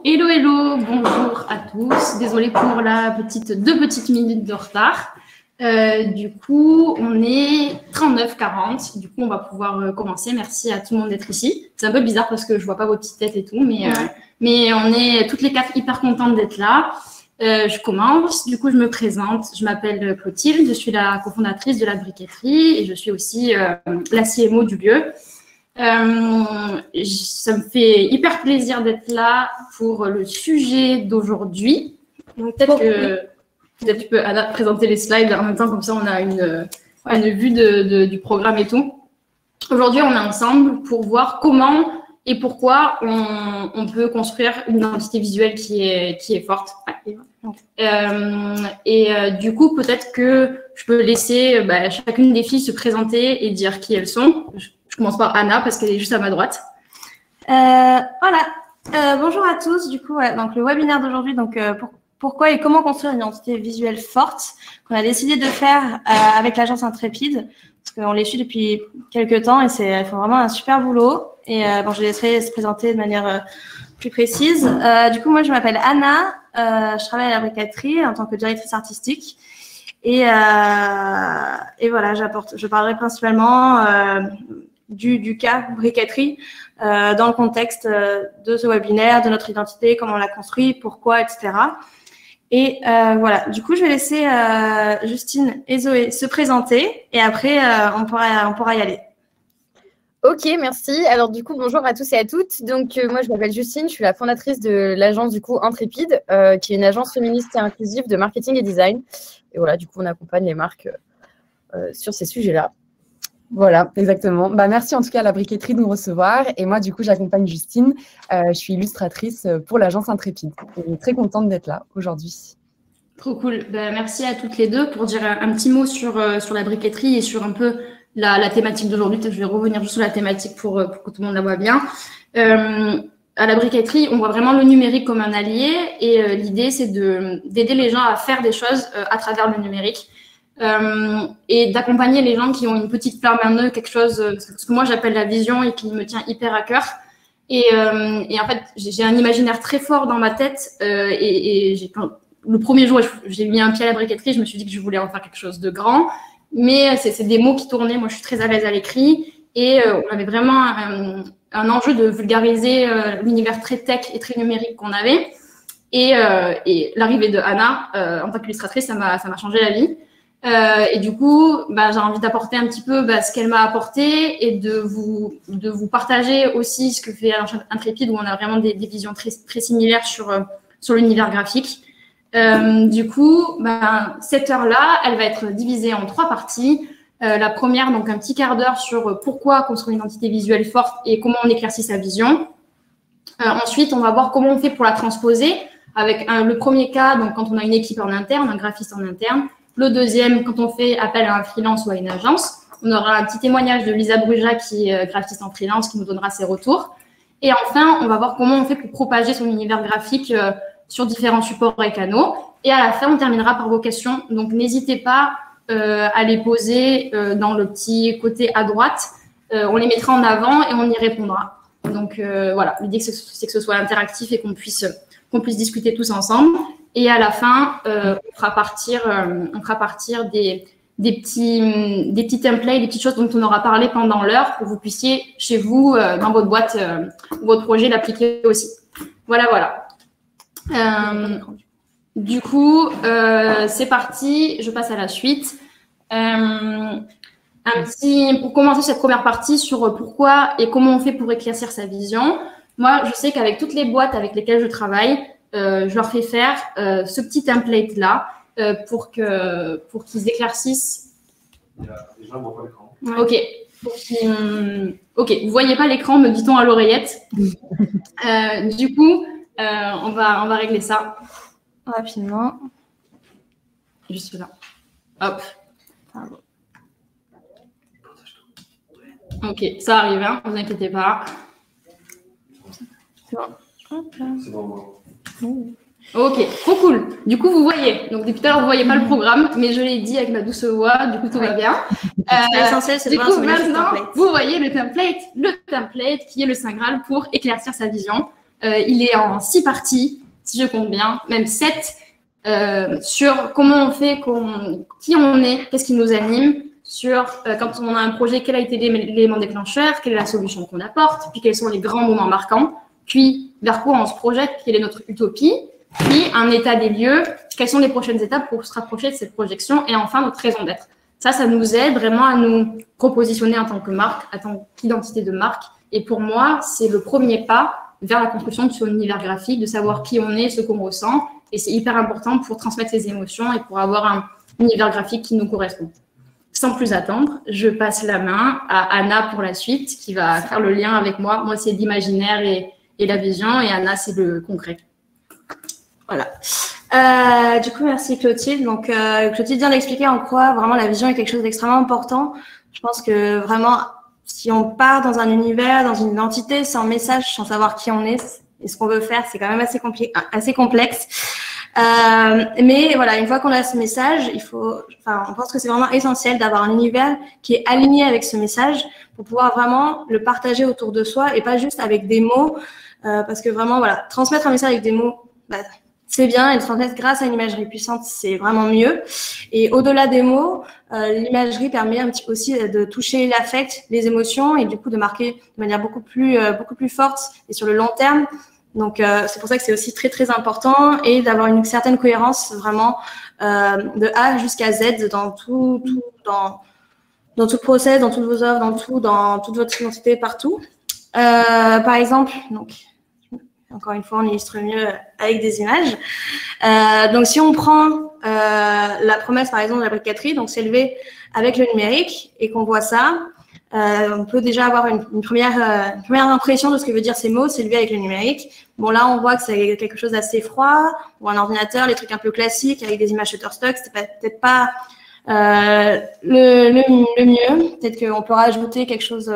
Hello, hello, bonjour à tous. Désolée pour la deux petites minutes de retard. Du coup, on est 39-40. Du coup, on va pouvoir commencer. Merci à tout le monde d'être ici. C'est un peu bizarre parce que je vois pas vos petites têtes et tout, mais on est toutes les quatre hyper contentes d'être là. Je commence. Du coup, je me présente. Je m'appelle Clotilde. Je suis la cofondatrice de la briqueterie et je suis aussi la CMO du lieu. Ça me fait hyper plaisir d'être là pour le sujet d'aujourd'hui. Donc peut-être que tu peux Anna, présenter les slides en même temps, comme ça on a une vue du programme et tout. Aujourd'hui, on est ensemble pour voir comment et pourquoi on peut construire une identité visuelle qui est forte. Du coup, peut-être que je peux laisser chacune des filles se présenter et dire qui elles sont. Je commence par Anna parce qu'elle est juste à ma droite. Bonjour à tous. Du coup, donc le webinaire d'aujourd'hui, pourquoi et comment construire une identité visuelle forte qu'on a décidé de faire avec l'agence Intrépide, parce qu'on les suit depuis quelques temps et ils font vraiment un super boulot. Et je laisserai se présenter de manière plus précise. Du coup, moi, je m'appelle Anna. Je travaille à la briqueterie en tant que directrice artistique. Et voilà, je parlerai principalement du cas briqueterie dans le contexte de ce webinaire, de notre identité, comment on l'a construit, pourquoi, etc. Et voilà, du coup, je vais laisser Justine et Zoé se présenter et après, on pourra y aller. Ok, merci. Alors du coup, bonjour à tous et à toutes. Donc moi, je m'appelle Justine, je suis la fondatrice de l'agence du coup Intrépide, qui est une agence féministe et inclusive de marketing et design. Et voilà, du coup, on accompagne les marques sur ces sujets-là. Voilà, exactement. Merci en tout cas à la briqueterie de nous recevoir. Et moi, du coup, j'accompagne Justine. Je suis illustratrice pour l'agence Intrépide. Et très contente d'être là aujourd'hui. Trop cool. Merci à toutes les deux pour dire un petit mot sur la briqueterie et sur un peu la thématique d'aujourd'hui. Je vais revenir juste sur la thématique pour que tout le monde la voit bien. À la briqueterie, on voit vraiment le numérique comme un allié. Et l'idée, c'est d'aider les gens à faire des choses à travers le numérique. Et d'accompagner les gens qui ont une petite flamme en eux, quelque chose, ce que moi j'appelle la vision et qui me tient hyper à cœur. Et en fait, j'ai un imaginaire très fort dans ma tête. Le premier jour, j'ai mis un pied à la briqueterie, je me suis dit que je voulais en faire quelque chose de grand. Mais c'est des mots qui tournaient. Moi, je suis très à l'aise à l'écrit. Et on avait vraiment un enjeu de vulgariser l'univers très tech et très numérique qu'on avait. Et l'arrivée de Anna, en tant qu'illustratrice, ça m'a changé la vie. Et du coup, j'ai envie d'apporter un petit peu ce qu'elle m'a apporté et de vous partager aussi ce que fait Intrépide, où on a vraiment des visions très, très similaires sur l'univers graphique. Du coup, cette heure-là, elle va être divisée en 3 parties. La première, donc un petit quart d'heure sur pourquoi construire une identité visuelle forte et comment on éclaircit sa vision. Ensuite, on va voir comment on fait pour la transposer avec le premier cas, donc quand on a une équipe en interne, un graphiste en interne. Le deuxième, quand on fait appel à un freelance ou à une agence, on aura un petit témoignage de Lisa Bruja, qui est graphiste en freelance, qui nous donnera ses retours. Et enfin, on va voir comment on fait pour propager son univers graphique sur différents supports et canaux. Et à la fin, on terminera par vos questions. Donc, n'hésitez pas à les poser dans le petit côté à droite. On les mettra en avant et on y répondra. Donc, voilà, l'idée, c'est que ce soit interactif et qu'on puisse discuter tous ensemble. Et à la fin, on fera partir des petits templates, des petites choses dont on aura parlé pendant l'heure pour que vous puissiez, chez vous, dans votre boîte, votre projet, l'appliquer aussi. Voilà. Du coup, c'est parti. Je passe à la suite. Pour commencer cette première partie sur pourquoi et comment on fait pour éclaircir sa vision. Moi, je sais qu'avec toutes les boîtes avec lesquelles je travaille, je leur fais faire ce petit template-là pour qu'ils éclaircissent. Les gens ne voient pas l'écran. Ok. Ok, vous ne voyez pas l'écran, me dit-on à l'oreillette. Du coup, on va régler ça rapidement. Juste là. Hop. Pardon. Ok, ça arrive, hein, ne vous inquiétez pas. C'est bon. C'est bon. Ok, trop cool. Du coup, vous voyez. Donc, depuis tout à l'heure, vous ne voyez pas le programme, mais je l'ai dit avec ma douce voix. Du coup, tout va bien. L'essentiel, c'est de voir maintenant, vous voyez le template qui est le Saint Graal pour éclaircir sa vision. Il est en 6 parties, si je compte bien, même 7, sur comment on fait, qui on est, qu'est-ce qui nous anime, sur quand on a un projet, quel a été l'élément déclencheur, quelle est la solution qu'on apporte, puis quels sont les grands moments marquants, puis vers quoi on se projette, quelle est notre utopie, puis un état des lieux, quelles sont les prochaines étapes pour se rapprocher de cette projection, et enfin notre raison d'être. Ça nous aide vraiment à nous repositionner en tant que marque, en tant qu'identité de marque. Et pour moi, c'est le premier pas vers la construction de son univers graphique, de savoir qui on est, ce qu'on ressent. Et c'est hyper important pour transmettre ses émotions et pour avoir un univers graphique qui nous correspond. Sans plus attendre, je passe la main à Anna pour la suite, qui va faire le lien avec moi. Moi, c'est l'imaginaire et la vision, et Anna, c'est le concret. Voilà. Du coup, merci Clotilde. Donc, Clotilde vient d'expliquer en quoi vraiment la vision est quelque chose d'extrêmement important. Je pense que vraiment, si on part dans un univers, dans une identité, sans message, sans savoir qui on est et ce qu'on veut faire, c'est quand même assez complexe. Mais voilà, une fois qu'on a ce message, on pense que c'est vraiment essentiel d'avoir un univers qui est aligné avec ce message pour pouvoir vraiment le partager autour de soi et pas juste avec des mots, parce que vraiment, voilà, transmettre un message avec des mots, c'est bien, et le transmettre grâce à une imagerie puissante, c'est vraiment mieux. Et au-delà des mots, l'imagerie permet un petit peu aussi de toucher l'affect, les émotions, et du coup de marquer de manière beaucoup plus forte et sur le long terme. Donc, c'est pour ça que c'est aussi très, très important, et d'avoir une certaine cohérence vraiment de A jusqu'à Z dans tout le process, dans toutes vos œuvres, dans toute votre identité, partout. Par exemple, donc, encore une fois, on illustre mieux avec des images. Donc, si on prend la promesse, par exemple, de la briqueterie, donc s'élever avec le numérique, et qu'on voit ça, on peut déjà avoir une première impression de ce que veut dire ces mots, s'élever avec le numérique. Bon, là, on voit que c'est quelque chose d'assez froid, ou un ordinateur, les trucs un peu classiques, avec des images Shutterstock, c'est peut-être pas le mieux. Peut-être qu'on peut rajouter quelque chose,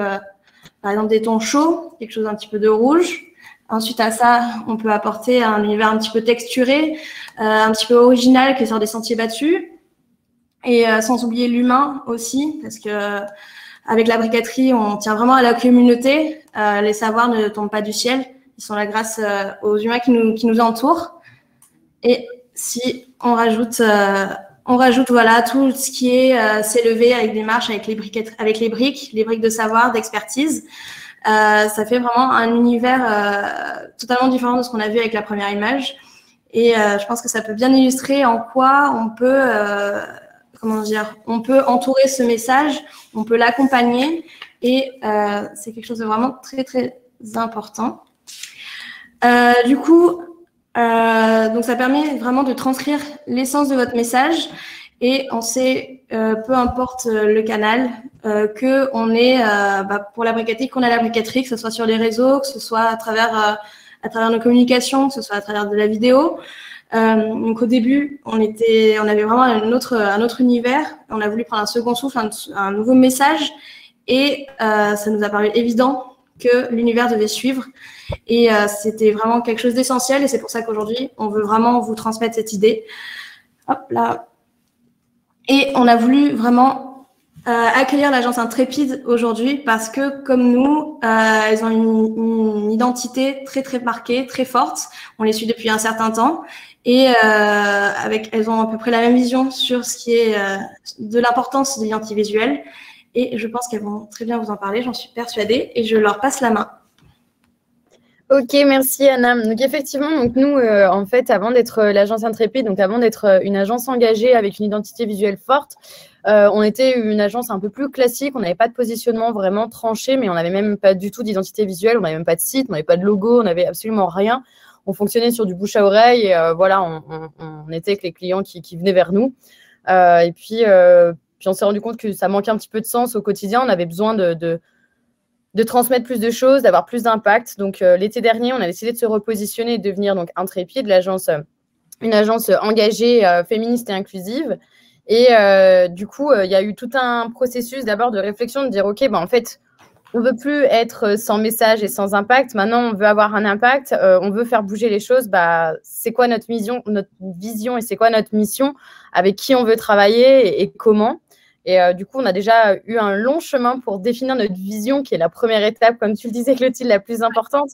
par exemple, des tons chauds, quelque chose un petit peu de rouge. Ensuite à ça, on peut apporter un univers un petit peu texturé, un petit peu original qui sort des sentiers battus, et sans oublier l'humain aussi, parce que avec la briqueterie, on tient vraiment à la communauté. Les savoirs ne tombent pas du ciel, ils sont là grâce aux humains qui nous entourent. Et si on rajoute voilà tout ce qui est s'élever avec des marches, avec les briques de savoir, d'expertise. Ça fait vraiment un univers totalement différent de ce qu'on a vu avec la première image. Et je pense que ça peut bien illustrer en quoi on peut, on peut entourer ce message, on peut l'accompagner. Et c'est quelque chose de vraiment très, très important. Du coup, donc ça permet vraiment de transcrire l'essence de votre message. Et on sait, peu importe le canal, que on est pour la briqueterie, qu'on a la briqueterie, que ce soit sur les réseaux, que ce soit à travers nos communications, que ce soit à travers de la vidéo. Donc au début, on avait vraiment un autre univers. On a voulu prendre un second souffle, un nouveau message, et ça nous a paru évident que l'univers devait suivre. Et c'était vraiment quelque chose d'essentiel, et c'est pour ça qu'aujourd'hui, on veut vraiment vous transmettre cette idée. Hop là. Et on a voulu vraiment accueillir l'agence Intrépide aujourd'hui parce que, comme nous, elles ont une identité très, très marquée, très forte. On les suit depuis un certain temps. Et elles ont à peu près la même vision sur ce qui est de l'importance de l'identité visuelle. Et je pense qu'elles vont très bien vous en parler, j'en suis persuadée. Et je leur passe la main. Ok, merci Anna. Donc effectivement, nous, en fait, avant d'être l'agence Intrépide, donc avant d'être une agence engagée avec une identité visuelle forte, on était une agence un peu plus classique. On n'avait pas de positionnement vraiment tranché, mais on n'avait même pas du tout d'identité visuelle. On n'avait même pas de site, on n'avait pas de logo, on n'avait absolument rien. On fonctionnait sur du bouche à oreille. Et voilà, on était avec les clients qui venaient vers nous. Et puis on s'est rendu compte que ça manquait un petit peu de sens au quotidien. On avait besoin de transmettre plus de choses, d'avoir plus d'impact. Donc, l'été dernier, on a décidé de se repositionner et de devenir donc Intrépide, une agence engagée, féministe et inclusive. Et du coup, il y a eu tout un processus d'abord de réflexion, de dire, OK, en fait, on ne veut plus être sans message et sans impact. Maintenant, on veut avoir un impact. On veut faire bouger les choses. C'est quoi notre vision et c'est quoi notre mission? Avec qui on veut travailler et comment? Et du coup, on a déjà eu un long chemin pour définir notre vision, qui est la première étape, comme tu le disais, Clotilde, la plus importante.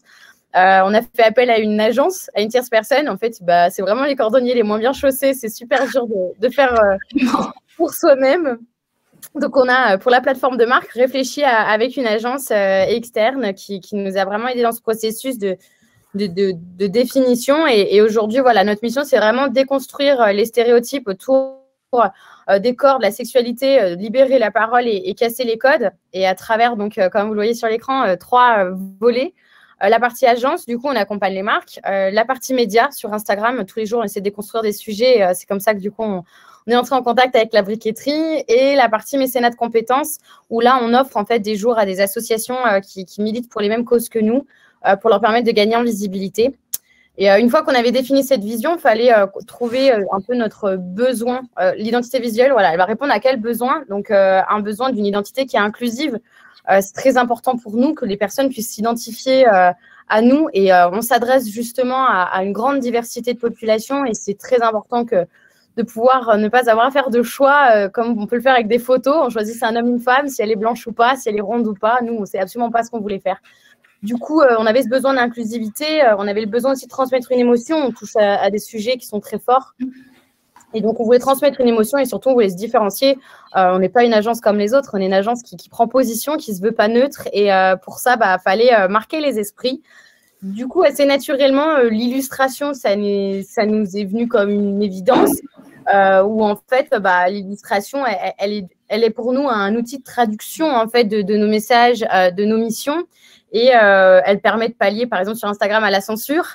On a fait appel à une agence, à une tierce personne. En fait, c'est vraiment les cordonniers les moins bien chaussés. C'est super dur de faire pour soi-même. Donc, on a, pour la plateforme de marque, réfléchi avec une agence externe qui nous a vraiment aidé dans ce processus de définition. Et aujourd'hui, voilà, notre mission, c'est vraiment déconstruire les stéréotypes autour des corps, de la sexualité, libérer la parole et casser les codes. Et à travers, donc, comme vous le voyez sur l'écran, 3 volets. La partie agence, du coup, on accompagne les marques. La partie média sur Instagram, tous les jours, on essaie de déconstruire des sujets. C'est comme ça que, du coup, on est entré en contact avec la briqueterie. Et la partie mécénat de compétences, où là, on offre en fait des jours à des associations qui militent pour les mêmes causes que nous, pour leur permettre de gagner en visibilité. Et une fois qu'on avait défini cette vision, il fallait trouver un peu notre besoin. L'identité visuelle, voilà, elle va répondre à quel besoin? Donc, un besoin d'une identité qui est inclusive. C'est très important pour nous que les personnes puissent s'identifier à nous. Et on s'adresse justement à une grande diversité de population. Et c'est très important de pouvoir ne pas avoir à faire de choix comme on peut le faire avec des photos. On choisit si c'est un homme ou une femme, si elle est blanche ou pas, si elle est ronde ou pas. Nous, on ne sait absolument pas ce qu'on voulait faire. Du coup, on avait ce besoin d'inclusivité. On avait le besoin aussi de transmettre une émotion. On touche à des sujets qui sont très forts. Et donc, on voulait transmettre une émotion et surtout, on voulait se différencier. On n'est pas une agence comme les autres. On est une agence qui prend position, qui ne se veut pas neutre. Et pour ça, fallait marquer les esprits. Du coup, assez naturellement, l'illustration, ça nous est venu comme une évidence. Où en fait, l'illustration, elle est pour nous un outil de traduction en fait de nos messages, de nos missions. Et elle permet de pallier, par exemple, sur Instagram, à la censure.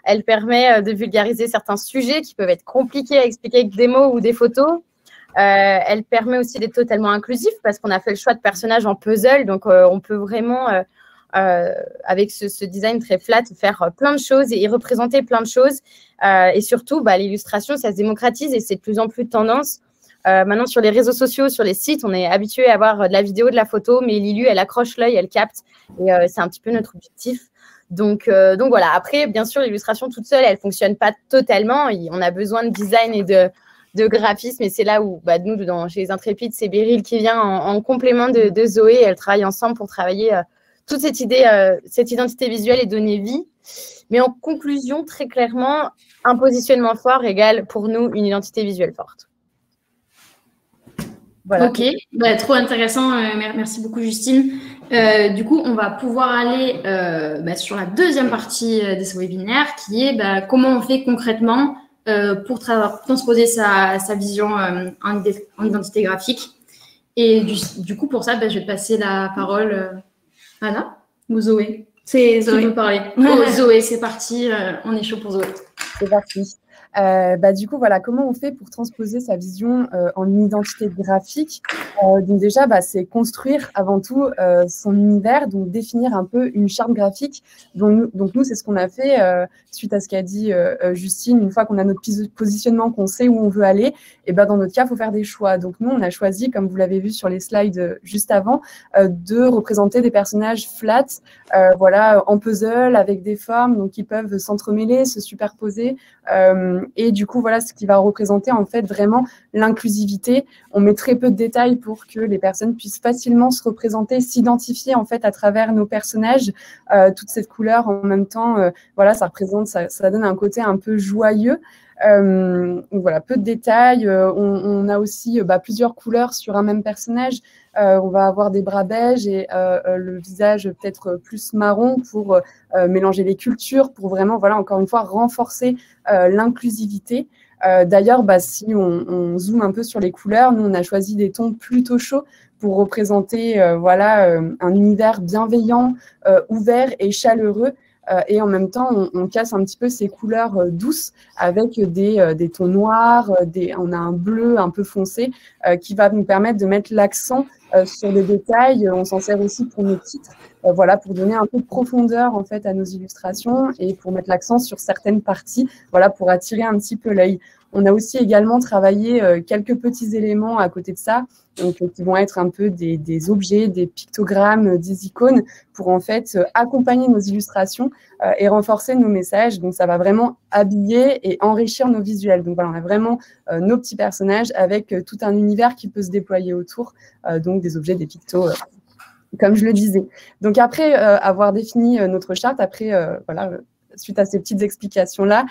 Elle permet de vulgariser certains sujets qui peuvent être compliqués à expliquer avec des mots ou des photos. Elle permet aussi d'être totalement inclusif parce qu'on a fait le choix de personnages en puzzle. Donc, on peut vraiment, avec ce design très flat, faire plein de choses et représenter plein de choses. Et surtout, l'illustration, ça se démocratise et c'est de plus en plus de tendance. Maintenant, sur les réseaux sociaux, sur les sites, on est habitué à avoir de la vidéo, de la photo, mais Lilu, elle accroche l'œil, elle capte. Et c'est un petit peu notre objectif. Donc voilà. Après, bien sûr, l'illustration toute seule, elle ne fonctionne pas totalement. On a besoin de design et de graphisme. Et c'est là où, nous, chez les Intrépides, c'est Beryl qui vient en complément de Zoé. Elles travaillent ensemble pour travailler toute cette idée, cette identité visuelle et donner vie. Mais en conclusion, très clairement, un positionnement fort égale pour nous une identité visuelle forte. Voilà. Ok, trop intéressant. Merci beaucoup, Justine. Du coup, on va pouvoir aller sur la deuxième partie de ce webinaire qui est comment on fait concrètement pour transposer sa vision en identité graphique. Et du coup, pour ça, je vais te passer la parole à Anna ou Zoé. C'est Zoé. Qui veut parler. Oh, Zoé, c'est parti. On est chaud pour Zoé. C'est parti. Du coup, voilà, comment on fait pour transposer sa vision en identité graphique? Donc déjà, c'est construire avant tout son univers, donc définir un peu une charte graphique. Donc nous, c'est ce qu'on a fait suite à ce qu'a dit Justine. Une fois qu'on a notre positionnement, qu'on sait où on veut aller, et dans notre cas, il faut faire des choix. Donc nous, on a choisi, comme vous l'avez vu sur les slides juste avant, de représenter des personnages flats, en puzzle, avec des formes donc qui peuvent s'entremêler, se superposer. Et du coup, voilà ce qui va représenter en fait vraiment l'inclusivité. On met très peu de détails pour que les personnes puissent facilement se représenter, s'identifier en fait à travers nos personnages. Toute cette couleur en même temps, ça représente, ça donne un côté un peu joyeux. Donc voilà, peu de détails. On a aussi plusieurs couleurs sur un même personnage. On va avoir des bras beiges et le visage peut-être plus marron pour mélanger les cultures, pour vraiment, encore une fois, renforcer l'inclusivité. D'ailleurs, si on zoome un peu sur les couleurs, nous, on a choisi des tons plutôt chauds pour représenter un univers bienveillant, ouvert et chaleureux. Et en même temps, on casse un petit peu ces couleurs douces avec des tons noirs, on a un bleu un peu foncé qui va nous permettre de mettre l'accent sur des détails. On s'en sert aussi pour nos titres, pour donner un peu de profondeur en fait à nos illustrations et pour mettre l'accent sur certaines parties, pour attirer un petit peu l'œil. On a aussi également travaillé quelques petits éléments à côté de ça, donc, qui vont être un peu des objets, des pictogrammes, des icônes pour en fait accompagner nos illustrations et renforcer nos messages. Donc, ça va vraiment habiller et enrichir nos visuels. Donc, voilà, on a vraiment nos petits personnages avec tout un univers qui peut se déployer autour, donc des objets, des pictos. comme je le disais. Donc après avoir défini notre charte, après voilà, suite à ces petites explications-là,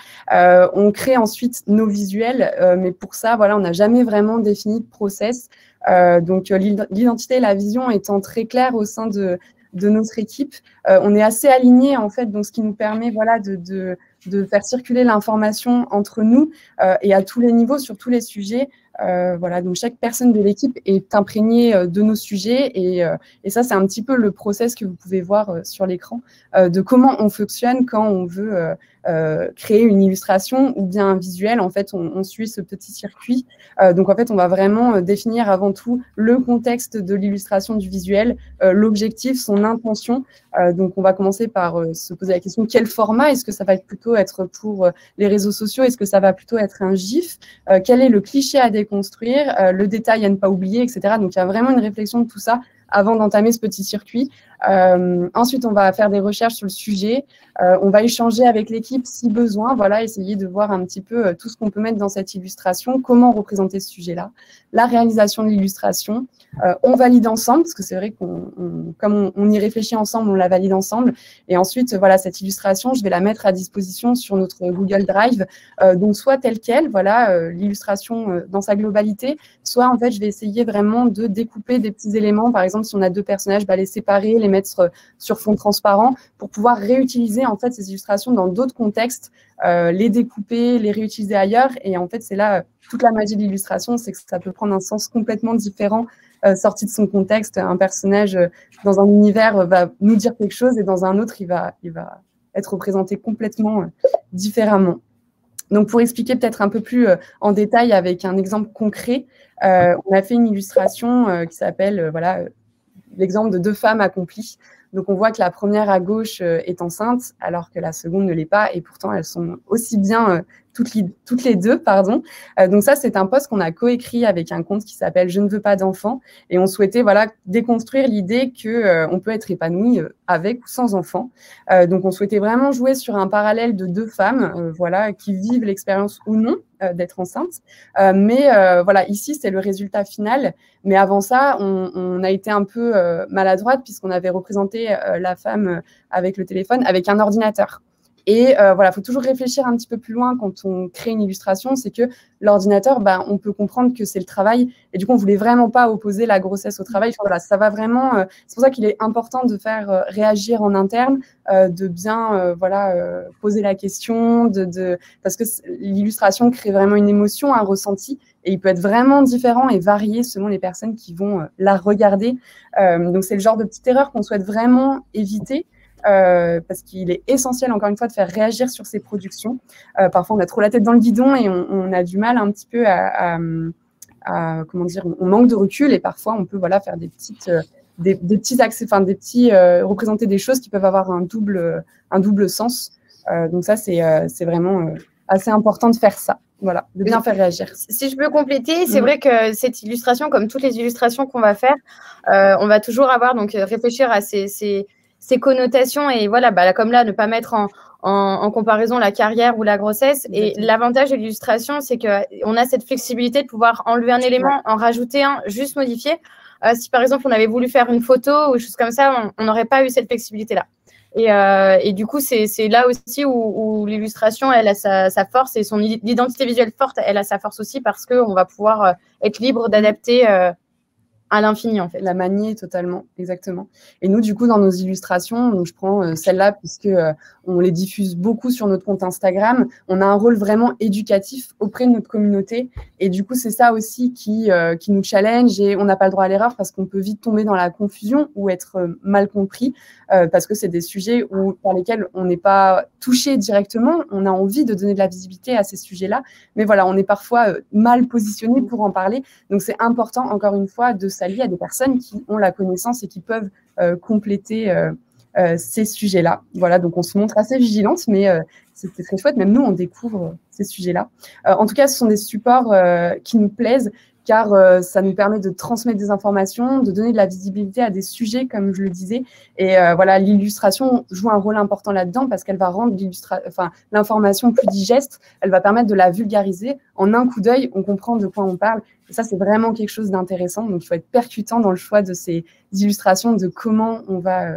on crée ensuite nos visuels, mais pour ça, voilà, on n'a jamais vraiment défini de process. Donc l'identité et la vision étant très claires au sein de notre équipe, on est assez alignés en fait, donc ce qui nous permet voilà de faire circuler l'information entre nous et à tous les niveaux sur tous les sujets. Voilà, donc chaque personne de l'équipe est imprégnée de nos sujets et ça c'est un petit peu le process que vous pouvez voir sur l'écran de comment on fonctionne quand on veut créer une illustration ou bien un visuel. En fait, on suit ce petit circuit. Donc en fait, on va vraiment définir avant tout le contexte de l'illustration du visuel, l'objectif, son intention. Donc on va commencer par se poser la question quel format, est-ce que ça va plutôt être pour les réseaux sociaux, est-ce que ça va plutôt être un GIF, quel est le cliché à déconstruire, le détail à ne pas oublier, etc. Donc il y a vraiment une réflexion de tout ça avant d'entamer ce petit circuit. Ensuite, on va faire des recherches sur le sujet. On va échanger avec l'équipe si besoin. Voilà, essayer de voir un petit peu tout ce qu'on peut mettre dans cette illustration, comment représenter ce sujet-là, la réalisation de l'illustration. On valide ensemble, parce que c'est vrai comme on y réfléchit ensemble, on la valide ensemble. Et ensuite, voilà, cette illustration, je vais la mettre à disposition sur notre Google Drive. Donc, soit telle quelle, voilà, l'illustration dans sa globalité, soit en fait, je vais essayer vraiment de découper des petits éléments. Par exemple, si on a deux personnages, les séparer, les mettre sur fond transparent pour pouvoir réutiliser en fait ces illustrations dans d'autres contextes, les découper, les réutiliser ailleurs. Et en fait, c'est là toute la magie de l'illustration, c'est que ça peut prendre un sens complètement différent sorti de son contexte. Un personnage dans un univers va nous dire quelque chose et dans un autre, il va être représenté complètement différemment. Donc, pour expliquer peut-être un peu plus en détail avec un exemple concret, on a fait une illustration qui s'appelle voilà, l'exemple de deux femmes accomplies. Donc, on voit que la première à gauche est enceinte, alors que la seconde ne l'est pas, et pourtant, elles sont aussi bien toutes les deux, pardon. Donc ça, c'est un post qu'on a coécrit avec un compte qui s'appelle « Je ne veux pas d'enfants ». Et on souhaitait voilà, déconstruire l'idée qu'on peut être épanoui avec ou sans enfants. Donc, on souhaitait vraiment jouer sur un parallèle de deux femmes voilà, qui vivent l'expérience ou non d'être enceinte. Mais voilà, ici, c'est le résultat final. Mais avant ça, on a été un peu maladroite puisqu'on avait représenté la femme avec le téléphone, avec un ordinateur. Et voilà, il faut toujours réfléchir un petit peu plus loin quand on crée une illustration, c'est que l'ordinateur, on peut comprendre que c'est le travail. Et du coup, on ne voulait vraiment pas opposer la grossesse au travail. Enfin, voilà, ça va vraiment. C'est pour ça qu'il est important de faire réagir en interne, de bien voilà, poser la question, parce que l'illustration crée vraiment une émotion, un ressenti. Et il peut être vraiment différent et varié selon les personnes qui vont la regarder. Donc, c'est le genre de petite erreur qu'on souhaite vraiment éviter. Parce qu'il est essentiel, encore une fois, de faire réagir sur ces productions. Parfois, on a trop la tête dans le guidon et on a du mal un petit peu à comment dire, on manque de recul et parfois, on peut voilà, faire des petits axes, enfin, représenter des choses qui peuvent avoir un double sens. Donc ça, c'est vraiment assez important de faire ça. Voilà, de bien faire réagir. Si je peux compléter, c'est vrai que cette illustration, comme toutes les illustrations qu'on va faire, on va toujours avoir, donc réfléchir à ces connotations et voilà, comme là, ne pas mettre en comparaison la carrière ou la grossesse. Exactement. Et l'avantage de l'illustration, c'est qu'on a cette flexibilité de pouvoir enlever un élément, en rajouter un, juste modifier. Si par exemple, on avait voulu faire une photo ou des choses comme ça, on n'aurait pas eu cette flexibilité-là. Et du coup, c'est là aussi où l'illustration, elle a sa force et son identité visuelle forte, elle a sa force aussi parce qu'on va pouvoir être libre d'adapter à l'infini, en fait. La manier totalement, exactement. Et nous, du coup, dans nos illustrations, donc je prends celle-là puisque on les diffuse beaucoup sur notre compte Instagram, on a un rôle vraiment éducatif auprès de notre communauté. Et du coup, c'est ça aussi qui nous challenge et on n'a pas le droit à l'erreur parce qu'on peut vite tomber dans la confusion ou être mal compris parce que c'est des sujets par lesquels on n'est pas touché directement. On a envie de donner de la visibilité à ces sujets-là. Mais voilà, on est parfois mal positionné pour en parler. Donc, c'est important, encore une fois, de s'allier à des personnes qui ont la connaissance et qui peuvent compléter ces sujets-là. Voilà, donc on se montre assez vigilante, mais c'était très chouette. Même nous, on découvre ces sujets-là. En tout cas, ce sont des supports qui nous plaisent, car ça nous permet de transmettre des informations, de donner de la visibilité à des sujets, comme je le disais. Et voilà, l'illustration joue un rôle important là-dedans parce qu'elle va rendre l'information plus digeste, elle va permettre de la vulgariser. En un coup d'œil, on comprend de quoi on parle. Et ça, c'est vraiment quelque chose d'intéressant. Donc, il faut être percutant dans le choix de ces illustrations, de comment on va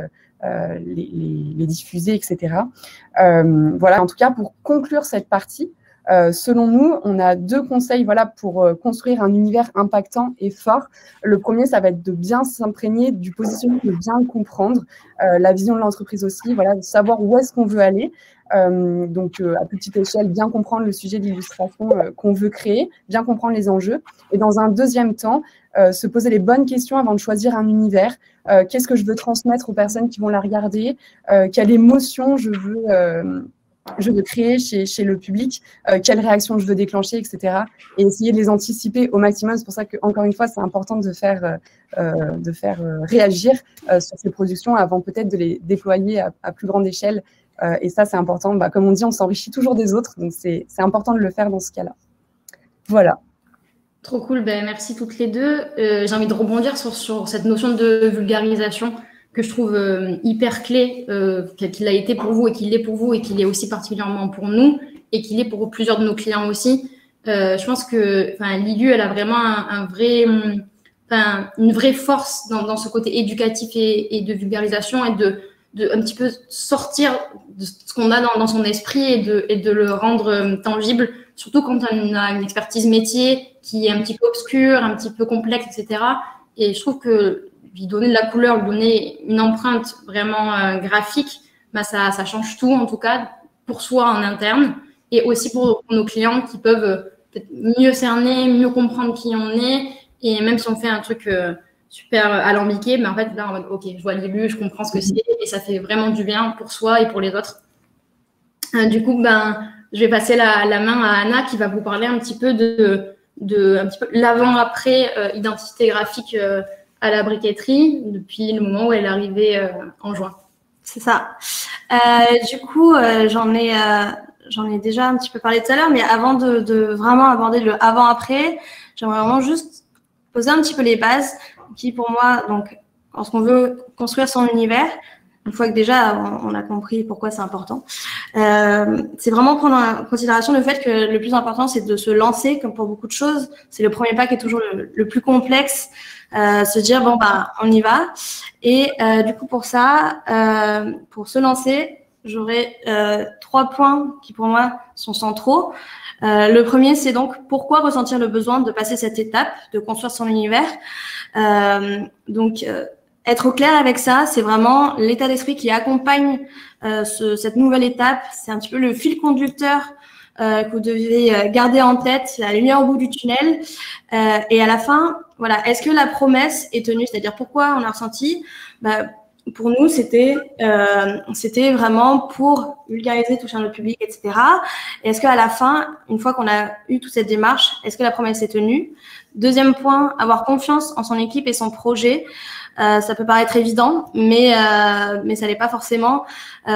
les diffuser, etc. Voilà, en tout cas, pour conclure cette partie, selon nous, on a 2 conseils pour construire un univers impactant et fort. Le premier, ça va être de bien s'imprégner du positionnement, de bien le comprendre, la vision de l'entreprise aussi, voilà, de savoir où est-ce qu'on veut aller. Donc, à petite échelle, bien comprendre le sujet de l'illustration qu'on veut créer, bien comprendre les enjeux. Et dans un deuxième temps, se poser les bonnes questions avant de choisir un univers. Qu'est-ce que je veux transmettre aux personnes qui vont la regarder? Quelle émotion je veux créer chez le public, quelle réaction je veux déclencher, etc. Et essayer de les anticiper au maximum. C'est pour ça que, encore une fois, c'est important de faire réagir sur ces productions avant peut-être de les déployer à plus grande échelle. Et ça, c'est important. Comme on dit, on s'enrichit toujours des autres. Donc, c'est important de le faire dans ce cas-là. Voilà. Trop cool. Merci toutes les deux. J'ai envie de rebondir sur cette notion de vulgarisation que je trouve hyper clé, qu'il a été pour vous et qu'il l'est pour vous et qu'il est aussi particulièrement pour nous et qu'il est pour plusieurs de nos clients aussi. Je pense que l'ILU, elle a vraiment une vraie force dans ce côté éducatif et de vulgarisation et de un petit peu sortir de ce qu'on a dans son esprit et de le rendre tangible, surtout quand on a une expertise métier qui est un petit peu obscure, un petit peu complexe, etc. Et je trouve que lui donner de la couleur, lui donner une empreinte vraiment graphique, ça change tout, en tout cas, pour soi en interne et aussi pour nos clients qui peuvent peut-être mieux cerner, mieux comprendre qui on est. Et même si on fait un truc super alambiqué, en fait, là, en mode, OK, je vois l'ILU, je comprends ce que c'est et ça fait vraiment du bien pour soi et pour les autres. Du coup, je vais passer la main à Anna qui va vous parler un petit peu de un petit peu l'avant-après identité graphique à la briqueterie depuis le moment où elle est arrivée en juin. C'est ça. Du coup, j'en ai déjà un petit peu parlé tout à l'heure, mais avant de vraiment aborder le avant-après, j'aimerais vraiment juste poser un petit peu les bases qui, pour moi, donc, lorsqu'on veut construire son univers, une fois que déjà on a compris pourquoi c'est important, c'est vraiment prendre en considération le fait que le plus important, c'est de se lancer, comme pour beaucoup de choses. C'est le premier pas qui est toujours le plus complexe. Se dire, on y va. Et du coup, pour ça, pour se lancer, j'aurais 3 points qui, pour moi, sont centraux. Le premier, c'est donc pourquoi ressentir le besoin de passer cette étape, de construire son univers. Être au clair avec ça, c'est vraiment l'état d'esprit qui accompagne cette nouvelle étape. C'est un petit peu le fil conducteur que vous devez garder en tête, la lumière au bout du tunnel. Et à la fin, voilà, est-ce que la promesse est tenue? C'est-à-dire pourquoi on a ressenti? Pour nous, c'était vraiment pour vulgariser, toucher notre public, etc. Et est-ce qu'à la fin, une fois qu'on a eu toute cette démarche, est-ce que la promesse est tenue? Deuxième point, avoir confiance en son équipe et son projet. Ça peut paraître évident, mais ça l'est pas forcément.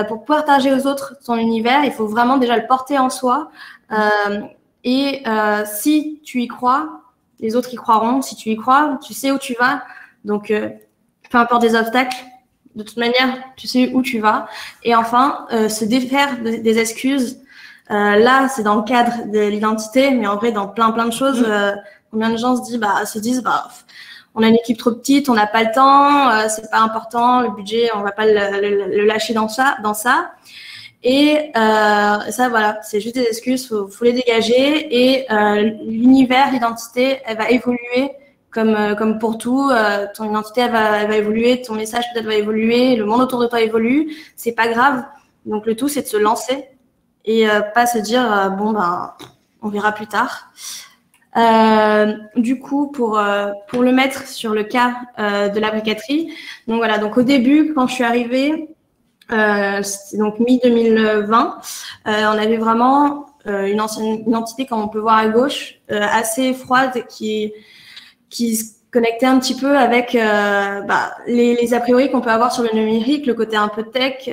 Pour partager aux autres son univers, il faut vraiment déjà le porter en soi. Si tu y crois, les autres y croiront. Si tu y crois, tu sais où tu vas. Donc, peu importe des obstacles, de toute manière, tu sais où tu vas. Et enfin, se défaire des excuses. Là, c'est dans le cadre de l'identité, mais en vrai, dans plein de choses, combien de gens se disent, on a une équipe trop petite, on n'a pas le temps, c'est pas important, le budget, on va pas le lâcher dans ça. Et ça, voilà, c'est juste des excuses, faut les dégager. Et l'univers, l'identité, elle va évoluer comme pour tout. Ton identité, elle va évoluer, ton message peut-être va évoluer, le monde autour de toi évolue. C'est pas grave. Donc le tout, c'est de se lancer et pas se dire on verra plus tard. Du coup, pour le mettre sur le cas de la briqueterie, donc voilà, donc au début, quand je suis arrivée, c'était donc mi-2020, on avait vraiment une entité, comme on peut voir à gauche, assez froide qui se connectait un petit peu avec les a priori qu'on peut avoir sur le numérique, le côté un peu tech,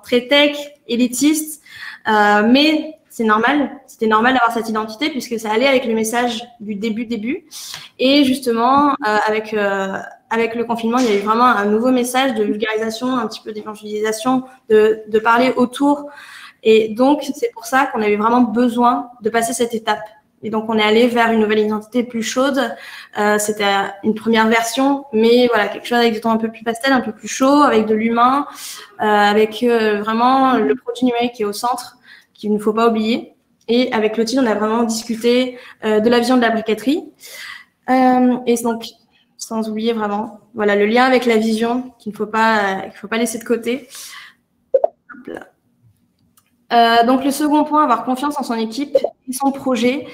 très tech, élitiste, mais c'est normal. C'était normal d'avoir cette identité puisque ça allait avec le message du début. Et justement, avec le confinement, il y a eu vraiment un nouveau message de vulgarisation, un petit peu d'évangélisation, de parler autour. Et donc, c'est pour ça qu'on a eu vraiment besoin de passer cette étape. Et donc, on est allé vers une nouvelle identité plus chaude. C'était une première version, mais voilà, quelque chose avec des tons un peu plus pastel, un peu plus chaud, avec de l'humain, avec vraiment le produit numérique qui est au centre, qu'il ne faut pas oublier. Et avec Clotilde, on a vraiment discuté de la vision de la briqueterie. Et donc, sans oublier vraiment, voilà, le lien avec la vision qu'il ne faut pas laisser de côté. Hop là. Donc, le second point, avoir confiance en son équipe et son projet.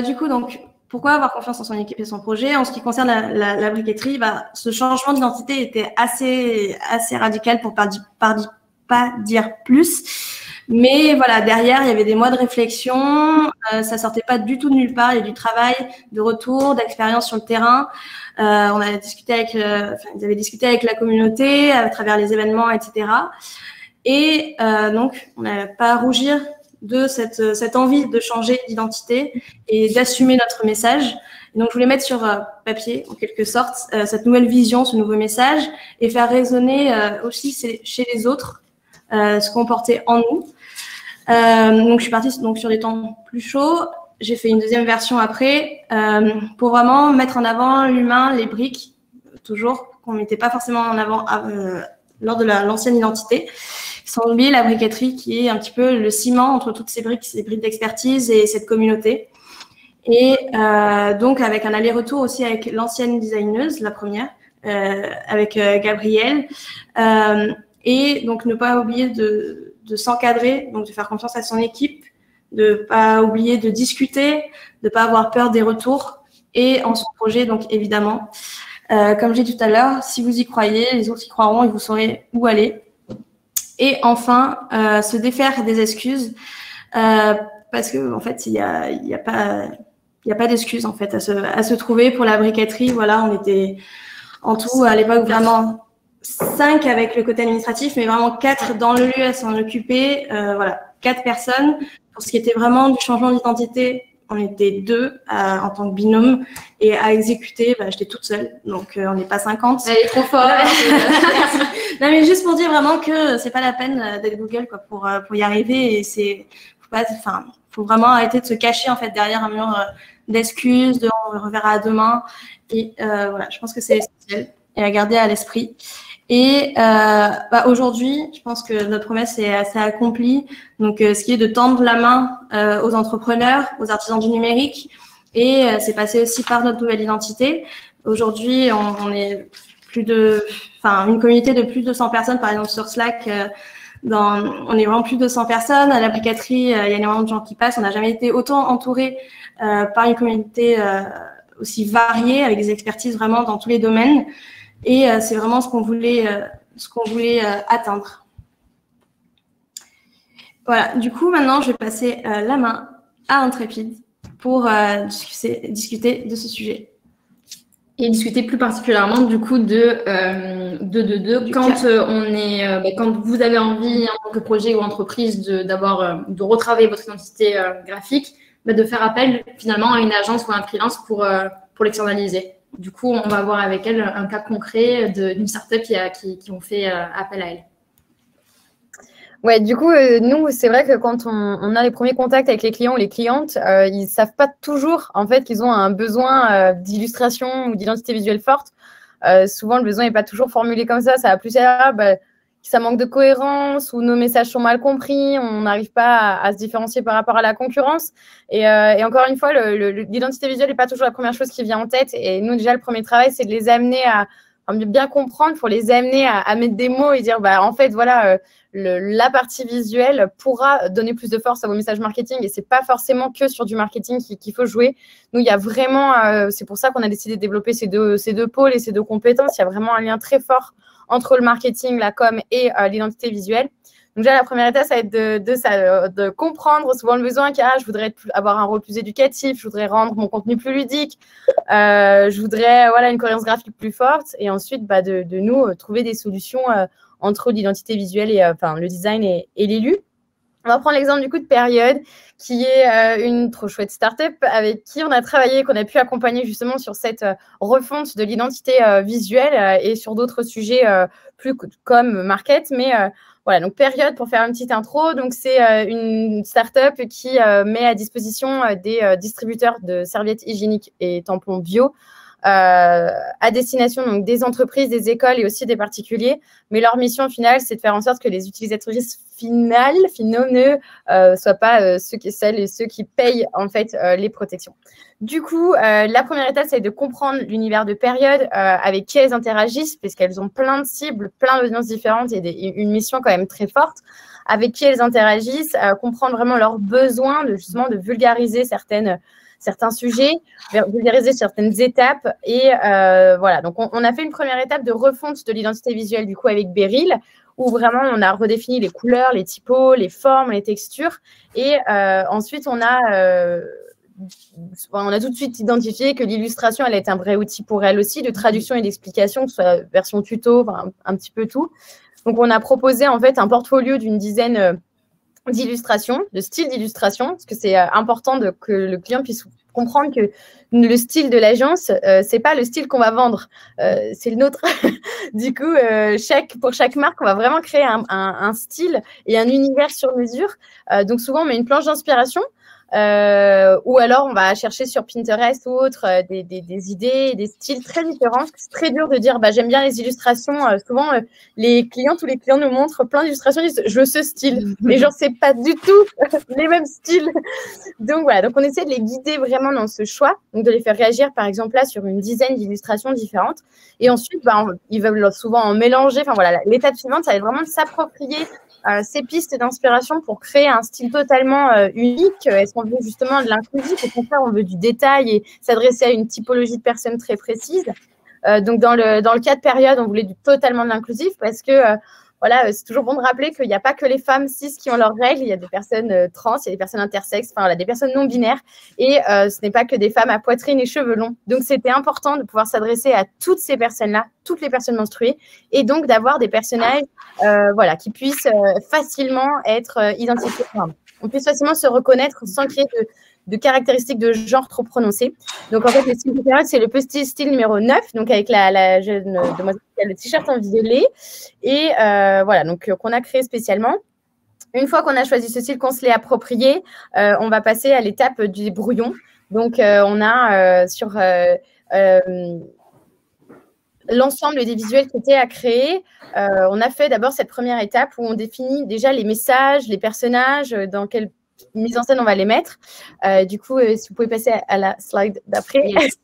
Du coup, donc, pourquoi avoir confiance en son équipe et son projet? En ce qui concerne la briqueterie, ce changement d'identité était assez radical pour pas dire plus. Mais voilà, derrière, il y avait des mois de réflexion. Ça sortait pas du tout de nulle part. Il y a du travail, de retour, d'expérience sur le terrain. On a discuté ils avaient discuté avec la communauté à travers les événements, etc. Et donc, on n'a pas à rougir de cette envie de changer d'identité et d'assumer notre message. Et donc, je voulais mettre sur papier, en quelque sorte, cette nouvelle vision, ce nouveau message, et faire résonner aussi chez les autres ce qu'on portait en nous. Donc, je suis partie sur des temps plus chauds. J'ai fait une deuxième version après pour vraiment mettre en avant l'humain, les briques, toujours, qu'on ne mettait pas forcément en avant lors de l'ancienne identité. Sans oublier la briqueterie qui est un petit peu le ciment entre toutes ces briques d'expertise et cette communauté. Et donc, avec un aller-retour aussi avec l'ancienne designeuse, la première, avec Gabrielle. Et donc, ne pas oublier de s'encadrer, donc de faire confiance à son équipe, de pas oublier de discuter, de pas avoir peur des retours et en son projet, donc évidemment. Comme j'ai dit tout à l'heure, si vous y croyez, les autres y croiront et vous saurez où aller. Et enfin, se défaire des excuses, parce que en fait, il y a pas d'excuses en fait à se trouver pour la briqueterie. Voilà, on était en tout à l'époque vraiment 5 avec le côté administratif, mais vraiment 4 dans le lieu à s'en occuper. Voilà, 4 personnes. Pour ce qui était vraiment du changement d'identité, on était 2 en tant que binôme et à exécuter, j'étais toute seule. Donc, on n'est pas 50. Elle est trop forte. Non, mais juste pour dire vraiment que c'est pas la peine d'être Google quoi, pour y arriver. Et faut vraiment arrêter de se cacher en fait derrière un mur d'excuses, on le reverra demain. Et voilà, je pense que c'est essentiel et à garder à l'esprit. Et aujourd'hui, je pense que notre promesse est assez accomplie. Donc, ce qui est de tendre la main aux entrepreneurs, aux artisans du numérique, et c'est passé aussi par notre nouvelle identité. Aujourd'hui, on est une communauté de plus de 100 personnes, par exemple sur Slack. On est vraiment plus de 100 personnes. À la briqueterie, il y a énormément de gens qui passent. On n'a jamais été autant entouré par une communauté aussi variée, avec des expertises vraiment dans tous les domaines. Et c'est vraiment ce qu'on voulait atteindre. Voilà, du coup, maintenant, je vais passer la main à Intrépide pour discuter de ce sujet. Et discuter plus particulièrement du coup de quand vous avez envie en tant que projet ou entreprise de retravailler votre identité graphique, de faire appel finalement à une agence ou à un freelance pour l'externaliser. Du coup, on va voir avec elle un cas concret d'une startup qui ont fait appel à elle. Ouais, du coup, nous, c'est vrai que quand on a les premiers contacts avec les clients ou les clientes, ils savent pas toujours en fait qu'ils ont un besoin d'illustration ou d'identité visuelle forte. Souvent, le besoin n'est pas toujours formulé comme ça. Ça va plus être ça manque de cohérence ou nos messages sont mal compris. On n'arrive pas à se différencier par rapport à la concurrence. Et encore une fois, l'identité visuelle n'est pas toujours la première chose qui vient en tête. Et nous, déjà, le premier travail, c'est de les amener à bien comprendre, pour les amener à mettre des mots et dire, en fait, voilà. La partie visuelle pourra donner plus de force à vos messages marketing et c'est pas forcément que sur du marketing qu'il faut jouer. Nous, il y a vraiment, c'est pour ça qu'on a décidé de développer ces deux pôles et ces deux compétences. Il y a vraiment un lien très fort entre le marketing, la com et l'identité visuelle. Donc déjà, la première étape, ça va être de comprendre souvent le besoin qu'il y a. Je voudrais avoir un rôle plus éducatif, je voudrais rendre mon contenu plus ludique, je voudrais une cohérence graphique plus forte et ensuite de nous trouver des solutions entre l'identité visuelle et le design et l'élu. On va prendre l'exemple du coup de Période, qui est une trop chouette startup avec qui on a travaillé, qu'on a pu accompagner justement sur cette refonte de l'identité visuelle et sur d'autres sujets plus comme market. Mais voilà, donc Période, pour faire une petite intro, donc c'est une startup qui met à disposition des distributeurs de serviettes hygiéniques et tampons bio à destination donc des entreprises, des écoles et aussi des particuliers. Mais leur mission finale, c'est de faire en sorte que les utilisatrices finaux ne soient pas celles et ceux qui payent en fait les protections. Du coup, la première étape, c'est de comprendre l'univers de Période, avec qui elles interagissent, puisqu'elles ont plein de cibles, plein d'audiences différentes et une mission quand même très forte, avec qui elles interagissent, comprendre vraiment leurs besoins, justement de vulgariser certains sujets, vulgariser certaines étapes. Et voilà, donc on a fait une première étape de refonte de l'identité visuelle du coup avec Beryl, où vraiment on a redéfini les couleurs, les typos, les formes, les textures. Et ensuite, on a tout de suite identifié que l'illustration, elle est un vrai outil pour elle aussi, de traduction et d'explication, que ce soit version tuto, un petit peu tout. Donc, on a proposé en fait un portfolio d'une dizaine d'illustrations, de styles d'illustration, parce que c'est important que le client puisse comprendre que le style de l'agence, c'est pas le style qu'on va vendre, c'est le nôtre. Du coup, pour chaque marque, on va vraiment créer un style et un univers sur mesure. Donc souvent, on met une planche d'inspiration. Ou alors on va chercher sur Pinterest ou autre des idées, des styles très différents. C'est très dur de dire j'aime bien les illustrations. Souvent tous les clients nous montrent plein d'illustrations, ils disent je veux ce style, mais genre c'est pas du tout les mêmes styles. Donc voilà, donc on essaie de les guider vraiment dans ce choix, donc de les faire réagir par exemple là sur une dizaine d'illustrations différentes. Et ensuite ils veulent souvent en mélanger. Enfin voilà, l'étape suivante, ça va être vraiment de s'approprier ces pistes d'inspiration pour créer un style totalement unique. Est-ce qu'on veut justement de l'inclusif? Au contraire, on veut du détail et s'adresser à une typologie de personnes très précise. Donc, dans le cas de Période, on voulait totalement de l'inclusif parce que voilà, c'est toujours bon de rappeler qu'il n'y a pas que les femmes cis qui ont leurs règles. Il y a des personnes trans, il y a des personnes intersexes, enfin, voilà, des personnes non binaires. Et ce n'est pas que des femmes à poitrine et cheveux longs. Donc, c'était important de pouvoir s'adresser à toutes ces personnes-là, toutes les personnes menstruées, et donc d'avoir des personnages voilà, qui puissent facilement être identifiés. Enfin, on puisse facilement se reconnaître sans qu'il y ait de caractéristiques de genre trop prononcées. Donc, en fait, le style de Période, c'est le petit style numéro 9, donc avec la jeune demoiselle qui a le t-shirt en violet. Et voilà, donc qu'on a créé spécialement. Une fois qu'on a choisi ce style, qu'on se l'est approprié, on va passer à l'étape du brouillon. Donc, on a sur l'ensemble des visuels qui étaient à créer, on a fait d'abord cette première étape où on définit déjà les messages, les personnages, dans quelle mise en scène on va les mettre. Du coup, si vous pouvez passer à la slide d'après. Yes.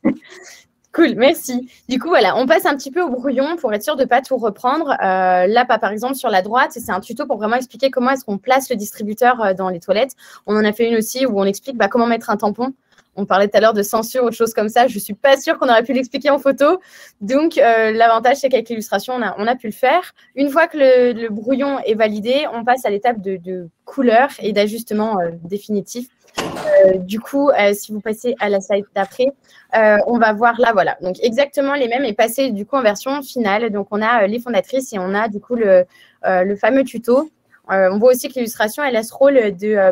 Cool, merci. Du coup, voilà, on passe un petit peu au brouillon pour être sûr de ne pas tout reprendre. Là, par exemple, sur la droite, c'est un tuto pour vraiment expliquer comment est-ce qu'on place le distributeur dans les toilettes. On en a fait une aussi où on explique comment mettre un tampon. On parlait tout à l'heure de censure ou de choses comme ça. Je ne suis pas sûre qu'on aurait pu l'expliquer en photo. Donc, l'avantage, c'est qu'avec l'illustration, on a pu le faire. Une fois que le brouillon est validé, on passe à l'étape de couleur et d'ajustement définitif. Du coup, si vous passez à la slide d'après, on va voir là, voilà. Donc, exactement les mêmes et passer du coup en version finale. Donc, on a les fondatrices et on a du coup le fameux tuto. On voit aussi que l'illustration, elle a ce rôle de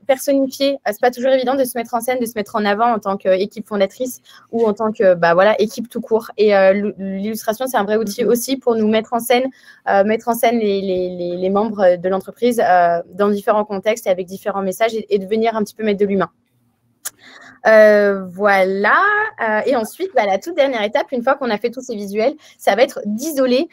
personnifier. C'est pas toujours évident de se mettre en scène, de se mettre en avant en tant qu'équipe fondatrice ou en tant que équipe tout court. Et l'illustration, c'est un vrai outil aussi pour nous mettre en scène les membres de l'entreprise dans différents contextes et avec différents messages et de venir un petit peu mettre de l'humain. Voilà. Et ensuite, la toute dernière étape, une fois qu'on a fait tous ces visuels, ça va être d'isoler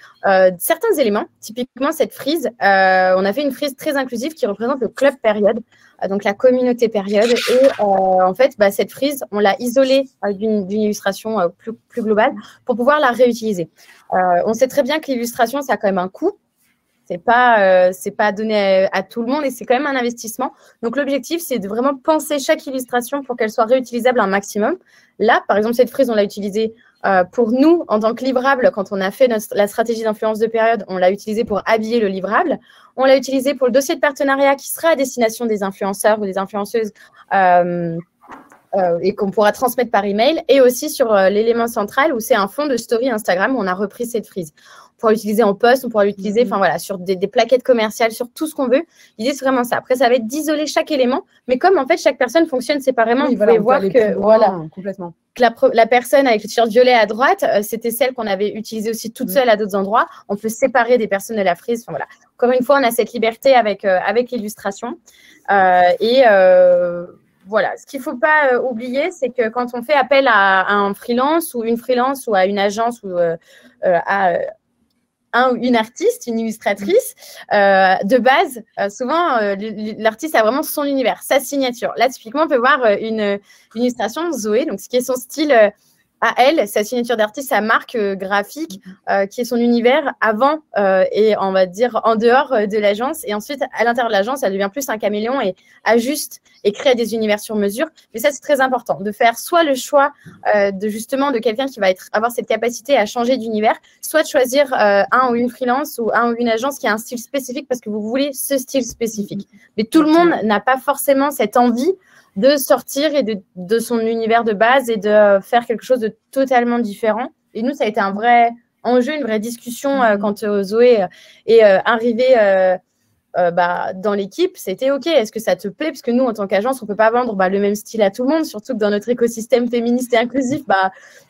certains éléments. Typiquement, cette frise, on a fait une frise très inclusive qui représente le club Période, donc la communauté Période. Et en fait, cette frise, on l'a isolée d'une illustration plus globale pour pouvoir la réutiliser. On sait très bien que l'illustration, ça a quand même un coût. C'est pas donné à tout le monde et c'est quand même un investissement. Donc, l'objectif, c'est de vraiment penser chaque illustration pour qu'elle soit réutilisable un maximum. Là, par exemple, cette frise, on l'a utilisée pour nous en tant que livrable. Quand on a fait la stratégie d'influence de Période, on l'a utilisée pour habiller le livrable. On l'a utilisée pour le dossier de partenariat qui sera à destination des influenceurs ou des influenceuses et qu'on pourra transmettre par email. Et aussi sur l'élément central où c'est un fond de story Instagram où on a repris cette frise. pourra l'utiliser en poste, on pourra l'utiliser voilà, sur des plaquettes commerciales, sur tout ce qu'on veut. L'idée, c'est vraiment ça. Après, ça va être d'isoler chaque élément, mais comme en fait, chaque personne fonctionne séparément, vous pouvez voir que, complètement. Que la personne avec le t-shirt violet à droite, c'était celle qu'on avait utilisée aussi toute seule à d'autres endroits. On peut séparer des personnes de la frise. Enfin, voilà. Encore une fois, on a cette liberté avec l'illustration. Voilà, ce qu'il ne faut pas oublier, c'est que quand on fait appel à un freelance ou à une agence ou à un ou une artiste, une illustratrice, de base, souvent, l'artiste a vraiment son univers, sa signature. Là, typiquement, on peut voir une illustration de Zoé, donc ce qui est son style à elle, sa signature d'artiste, sa marque graphique, qui est son univers avant et on va dire en dehors de l'agence. Et ensuite, à l'intérieur de l'agence, elle devient plus un caméléon et ajuste et crée des univers sur mesure. Mais ça, c'est très important de faire soit le choix de quelqu'un qui va avoir cette capacité à changer d'univers, soit de choisir un ou une freelance ou un ou une agence qui a un style spécifique parce que vous voulez ce style spécifique. Mais tout le monde n'a pas forcément cette envie de sortir et de son univers de base et de faire quelque chose de totalement différent. Et nous, ça a été un vrai enjeu, une vraie discussion quand Zoé est arrivée dans l'équipe. C'était OK, est-ce que ça te plaît? Parce que nous, en tant qu'agence, on ne peut pas vendre le même style à tout le monde, surtout que dans notre écosystème féministe et inclusif,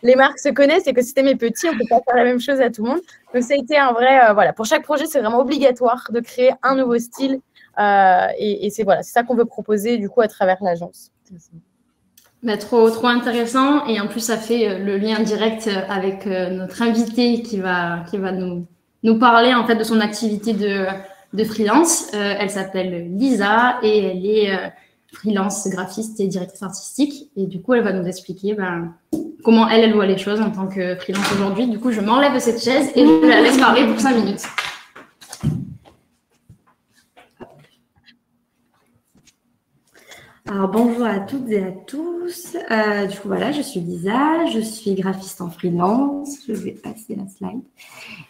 les marques se connaissent, l'écosystème est petit, on ne peut pas faire la même chose à tout le monde. Donc, ça a été un vrai… pour chaque projet, c'est vraiment obligatoire de créer un nouveau style. Et c'est ça qu'on veut proposer du coup à travers l'agence. Trop intéressant, et en plus ça fait le lien direct avec notre invitée qui va nous parler en fait de son activité de freelance. Elle s'appelle Lisa et elle est freelance graphiste et directrice artistique, et du coup elle va nous expliquer comment elle voit les choses en tant que freelance aujourd'hui. Du coup je m'enlève de cette chaise et je la laisse parler pour 5 minutes. Alors, bonjour à toutes et à tous. Du coup, voilà, je suis Lisa, je suis graphiste en freelance. Je vais passer la slide.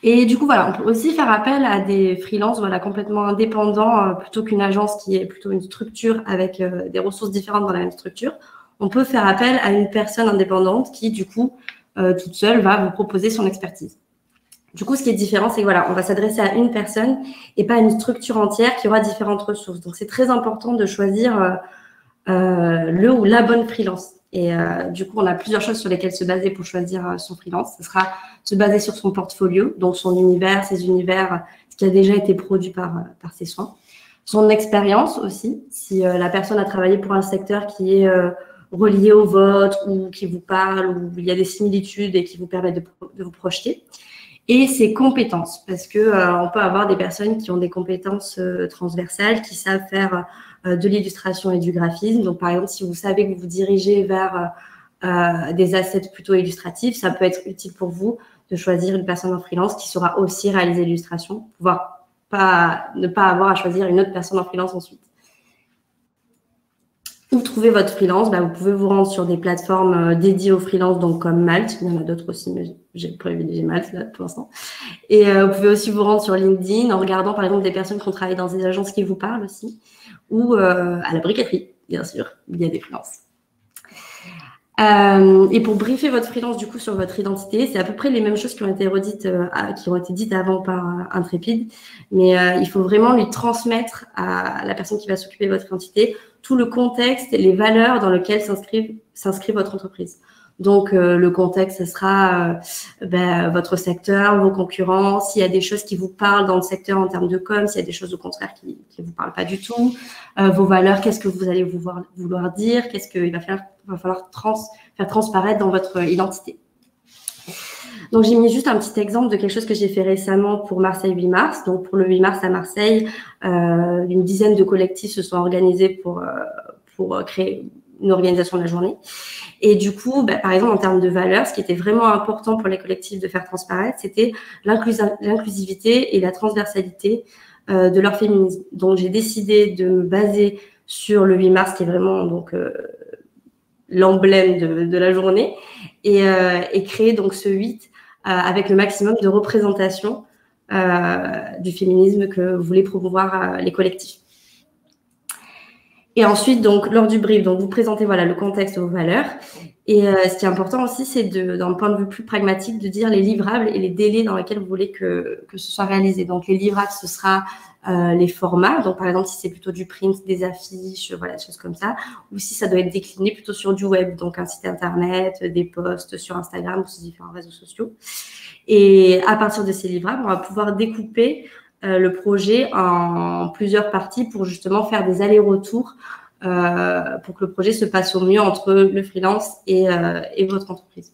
Et du coup, voilà, on peut aussi faire appel à des freelances complètement indépendants plutôt qu'une agence qui est plutôt une structure avec des ressources différentes dans la même structure. On peut faire appel à une personne indépendante qui, du coup, toute seule, va vous proposer son expertise. Du coup, ce qui est différent, c'est que on va s'adresser à une personne et pas à une structure entière qui aura différentes ressources. Donc, c'est très important de choisir le ou la bonne freelance. Et du coup, on a plusieurs choses sur lesquelles se baser pour choisir son freelance. Ce sera se baser sur son portfolio, donc son univers, ses univers, ce qui a déjà été produit par ses soins. Son expérience aussi, si la personne a travaillé pour un secteur qui est relié au vôtre ou qui vous parle, ou il y a des similitudes et qui vous permettent de vous projeter. Et ses compétences, parce que on peut avoir des personnes qui ont des compétences transversales, qui savent faire de l'illustration et du graphisme. Donc, par exemple, si vous savez que vous vous dirigez vers des assets plutôt illustratifs, ça peut être utile pour vous de choisir une personne en freelance qui saura aussi réaliser l'illustration, ne pas avoir à choisir une autre personne en freelance ensuite. Où trouver votre freelance? Vous pouvez vous rendre sur des plateformes dédiées aux freelances, donc comme Malte. Il y en a d'autres aussi, mais j'ai privilégié Malte là, pour l'instant. Et vous pouvez aussi vous rendre sur LinkedIn en regardant par exemple des personnes qui ont travaillé dans des agences qui vous parlent aussi, ou à la briqueterie, bien sûr, il y a des freelances. Et pour briefer votre freelance du coup sur votre identité, c'est à peu près les mêmes choses qui ont été dites avant par Intrépide, mais il faut vraiment lui transmettre à la personne qui va s'occuper de votre identité tout le contexte et les valeurs dans lesquelles s'inscrit votre entreprise. Donc, le contexte, ce sera votre secteur, vos concurrents, s'il y a des choses qui vous parlent dans le secteur en termes de com, s'il y a des choses au contraire qui ne vous parlent pas du tout, vos valeurs, qu'est-ce que vous allez vouloir dire, qu'est-ce qu'il va falloir faire transparaître dans votre identité. Donc, j'ai mis juste un petit exemple de quelque chose que j'ai fait récemment pour Marseille 8 mars. Donc, pour le 8 mars à Marseille, une dizaine de collectifs se sont organisés pour créer une organisation de la journée. Et du coup, par exemple, en termes de valeurs, ce qui était vraiment important pour les collectifs de faire transparaître, c'était l'inclusivité et la transversalité de leur féminisme. Donc, j'ai décidé de me baser sur le 8 mars, qui est vraiment l'emblème de la journée, et créer donc ce 8 avec le maximum de représentation du féminisme que voulaient promouvoir les collectifs. Et ensuite, donc, lors du brief, donc, vous présentez voilà, le contexte et vos valeurs. Et ce qui est important aussi, c'est d'un point de vue plus pragmatique, de dire les livrables et les délais dans lesquels vous voulez que ce soit réalisé. Donc, les livrables, ce sera les formats. Donc, par exemple, si c'est plutôt du print, des affiches, voilà, des choses comme ça. Ou si ça doit être décliné plutôt sur du web, donc un site internet, des posts sur Instagram ou sur différents réseaux sociaux. Et à partir de ces livrables, on va pouvoir découper le projet en plusieurs parties pour justement faire des allers-retours pour que le projet se passe au mieux entre le freelance et votre entreprise.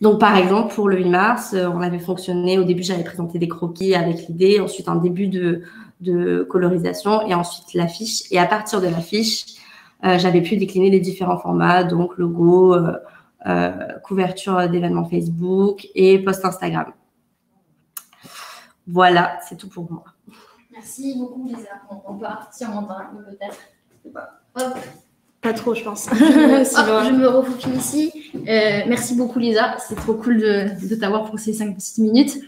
Donc, par exemple, pour le 8 mars, on avait fonctionné, au début, j'avais présenté des croquis avec l'idée, ensuite un début de colorisation et ensuite l'affiche. Et à partir de l'affiche, j'avais pu décliner les différents formats, donc logo, couverture d'événements Facebook et post Instagram. Voilà, c'est tout pour moi. Merci beaucoup, Lisa. On peut partir en mandarin, peut-être. Hop. Pas trop, je pense. Je me refaufile ici. Merci beaucoup, Lisa. C'est trop cool de t'avoir pour ces 5-6 minutes.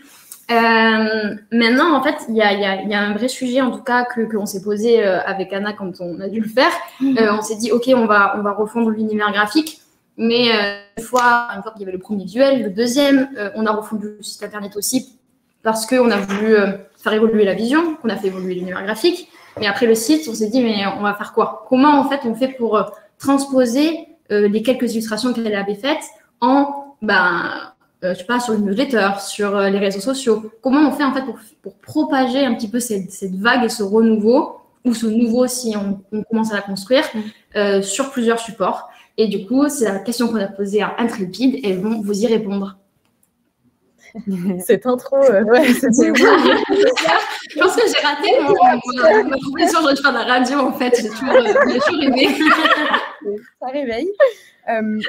Maintenant, en fait, il y a un vrai sujet, en tout cas, qu'on s'est posé avec Anna quand on a dû le faire. On s'est dit, OK, on va refondre l'univers graphique. Mais une fois qu'il y avait le premier visuel, le deuxième, on a refondu le site internet aussi parce qu'on a voulu faire évoluer la vision, qu'on a fait évoluer l'univers graphique. Mais après le site, on s'est dit, mais on va faire quoi? Comment, en fait, on fait pour transposer les quelques illustrations qu'elle avait faites en, je sais pas, sur une newsletter, sur les réseaux sociaux? Comment on fait, en fait, pour propager un petit peu cette vague et ce renouveau, ou ce nouveau si on commence à la construire, sur plusieurs supports? Et du coup, c'est la question qu'on a posée à Intrépide et elles vont vous y répondre. Cette intro, ouais, c'était Je pense que j'ai raté ma proposition, j'aurais dû faire de la radio en fait, j'ai toujours aimé. Ça réveille.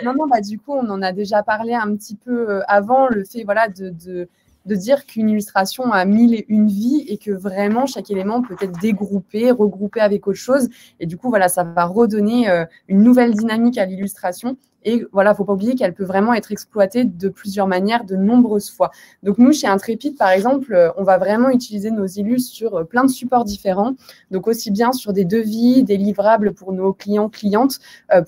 Non, du coup, on en a déjà parlé un petit peu avant, le fait voilà, de dire qu'une illustration a 1001 vies et que vraiment chaque élément peut être dégroupé, regroupé avec autre chose. Et du coup, voilà, ça va redonner une nouvelle dynamique à l'illustration. Et voilà, il ne faut pas oublier qu'elle peut vraiment être exploitée de plusieurs manières, de nombreuses fois. Donc nous, chez Intrépide, par exemple, on va vraiment utiliser nos illus sur plein de supports différents. Donc aussi bien sur des devis, des livrables pour nos clients, clientes,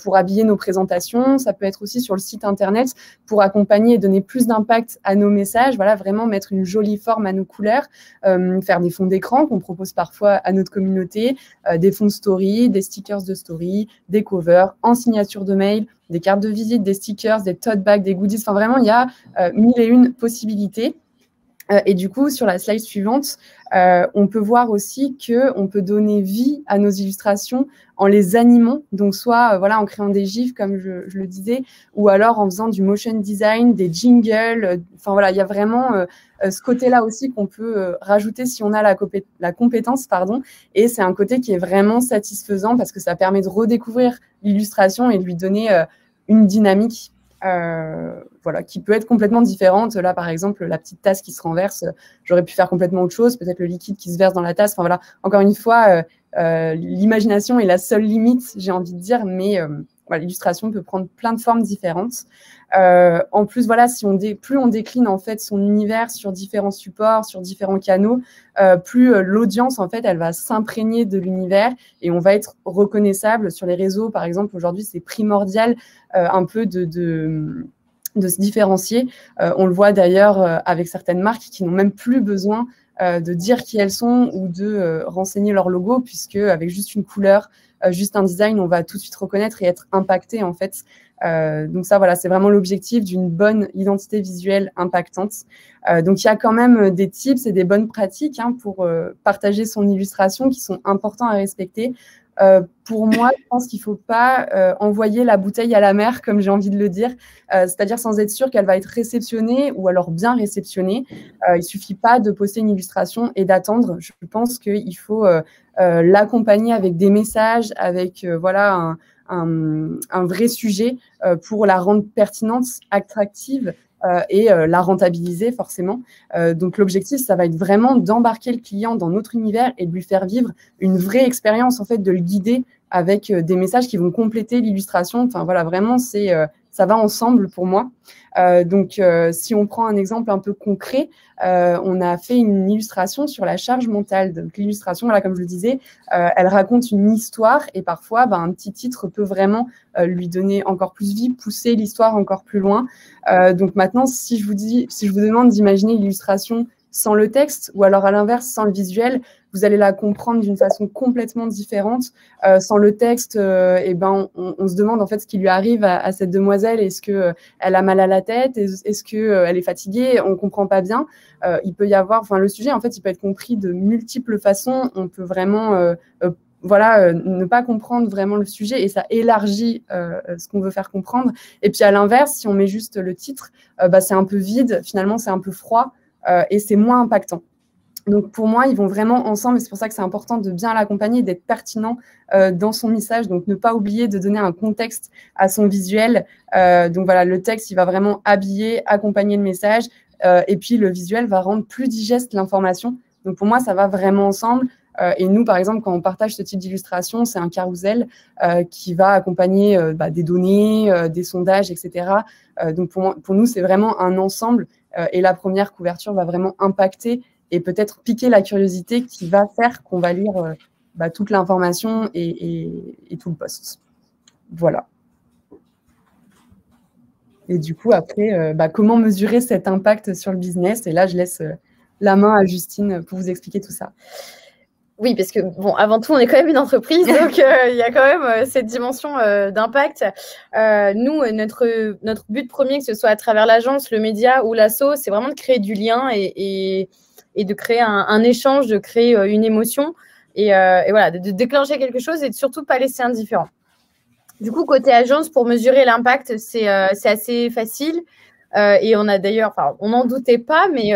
pour habiller nos présentations. Ça peut être aussi sur le site internet pour accompagner et donner plus d'impact à nos messages. Voilà, vraiment mettre une jolie forme à nos couleurs, faire des fonds d'écran qu'on propose parfois à notre communauté, des fonds de story, des stickers de story, des covers en signature de mail, des cartes de visite, des stickers, des tote bags, des goodies. Enfin, vraiment, il y a 1001 possibilités. Et du coup, sur la slide suivante, on peut voir aussi qu'on peut donner vie à nos illustrations en les animant. Donc, soit voilà, en créant des gifs, comme je le disais, ou alors en faisant du motion design, des jingles. Enfin, voilà, il y a vraiment ce côté-là aussi qu'on peut rajouter si on a la compétence. Et c'est un côté qui est vraiment satisfaisant parce que ça permet de redécouvrir l'illustration et de lui donner une dynamique voilà, qui peut être complètement différente. Là, par exemple, la petite tasse qui se renverse, j'aurais pu faire complètement autre chose, peut-être le liquide qui se verse dans la tasse. Enfin, voilà, encore une fois, l'imagination est la seule limite, j'ai envie de dire, mais voilà, l'illustration peut prendre plein de formes différentes. En plus, voilà, plus on décline en fait son univers sur différents supports, sur différents canaux, plus l'audience en fait, elle va s'imprégner de l'univers et on va être reconnaissable sur les réseaux. Par exemple, aujourd'hui, c'est primordial un peu de se différencier. On le voit d'ailleurs avec certaines marques qui n'ont même plus besoin de dire qui elles sont ou de renseigner leur logo, puisque avec juste une couleur, juste un design, on va tout de suite reconnaître et être impacté en fait. Donc ça, voilà, c'est vraiment l'objectif d'une bonne identité visuelle impactante. Donc il y a quand même des tips et des bonnes pratiques pour partager son illustration qui sont importants à respecter. Pour moi, je pense qu'il ne faut pas envoyer la bouteille à la mer, comme j'ai envie de le dire, c'est-à-dire sans être sûr qu'elle va être réceptionnée ou alors bien réceptionnée. Il ne suffit pas de poster une illustration et d'attendre. Je pense qu'il faut l'accompagner avec des messages, avec voilà, un vrai sujet pour la rendre pertinente, attractive et la rentabiliser forcément. Donc l'objectif, ça va être vraiment d'embarquer le client dans notre univers et de lui faire vivre une vraie expérience, en fait, de le guider avec des messages qui vont compléter l'illustration. Enfin voilà, vraiment, c'est ça va ensemble pour moi. Donc, si on prend un exemple un peu concret, on a fait une illustration sur la charge mentale. Donc, l'illustration, là, comme je le disais, elle raconte une histoire et parfois, un petit titre peut vraiment lui donner encore plus vie, pousser l'histoire encore plus loin. Donc, maintenant, si je vous demande d'imaginer l'illustration sans le texte ou alors à l'inverse, sans le visuel, vous allez la comprendre d'une façon complètement différente. Sans le texte, on se demande en fait ce qui lui arrive à cette demoiselle. Est-ce qu'elle a mal à la tête? Est-ce qu'elle est fatiguée? On ne comprend pas bien. Il peut y avoir, le sujet, en fait, il peut être compris de multiples façons. On peut vraiment ne pas comprendre vraiment le sujet et ça élargit ce qu'on veut faire comprendre. Et puis à l'inverse, si on met juste le titre, c'est un peu vide, finalement c'est un peu froid et c'est moins impactant. Donc pour moi, ils vont vraiment ensemble et c'est pour ça que c'est important de bien l'accompagner, d'être pertinent dans son message. Donc ne pas oublier de donner un contexte à son visuel. Donc voilà, le texte, il va vraiment habiller, accompagner le message et puis le visuel va rendre plus digeste l'information. Donc pour moi, ça va vraiment ensemble. Et nous, par exemple, quand on partage ce type d'illustration, c'est un carrousel qui va accompagner des données, des sondages, etc. Donc pour nous, c'est vraiment un ensemble et la première couverture va vraiment impacter et peut-être piquer la curiosité qui va faire qu'on va lire toute l'information et tout le post. Voilà. Et du coup, après, comment mesurer cet impact sur le business? Et là, je laisse la main à Justine pour vous expliquer tout ça. Oui, parce que, avant tout, on est quand même une entreprise, donc il y a quand même cette dimension d'impact. Nous, notre but premier, que ce soit à travers l'agence, le média ou l'asso, c'est vraiment de créer du lien et de créer un échange, de créer une émotion et voilà, de déclencher quelque chose et de surtout pas laisser indifférent. Du coup, côté agence, pour mesurer l'impact, c'est assez facile. Et on a d'ailleurs, on n'en doutait pas, mais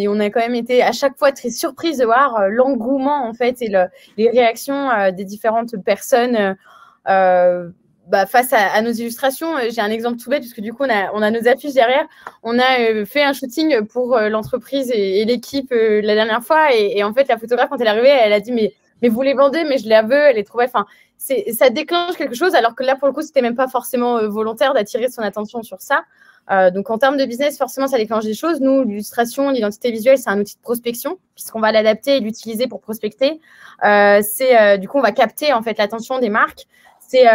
on a quand même été à chaque fois très surprise de voir l'engouement en fait et les réactions des différentes personnes face à nos illustrations. J'ai un exemple tout bête parce que du coup on a nos affiches derrière. On a fait un shooting pour l'entreprise et l'équipe la dernière fois et en fait la photographe quand elle est arrivée, elle a dit mais vous les vendez, mais je la veux. Elle est trouvée, ça déclenche quelque chose alors que là pour le coup c'était même pas forcément volontaire d'attirer son attention sur ça. Donc, en termes de business, forcément, ça déclenche des choses. Nous, l'illustration, l'identité visuelle, c'est un outil de prospection puisqu'on va l'adapter et l'utiliser pour prospecter. Du coup, on va capter en fait l'attention des marques. C'est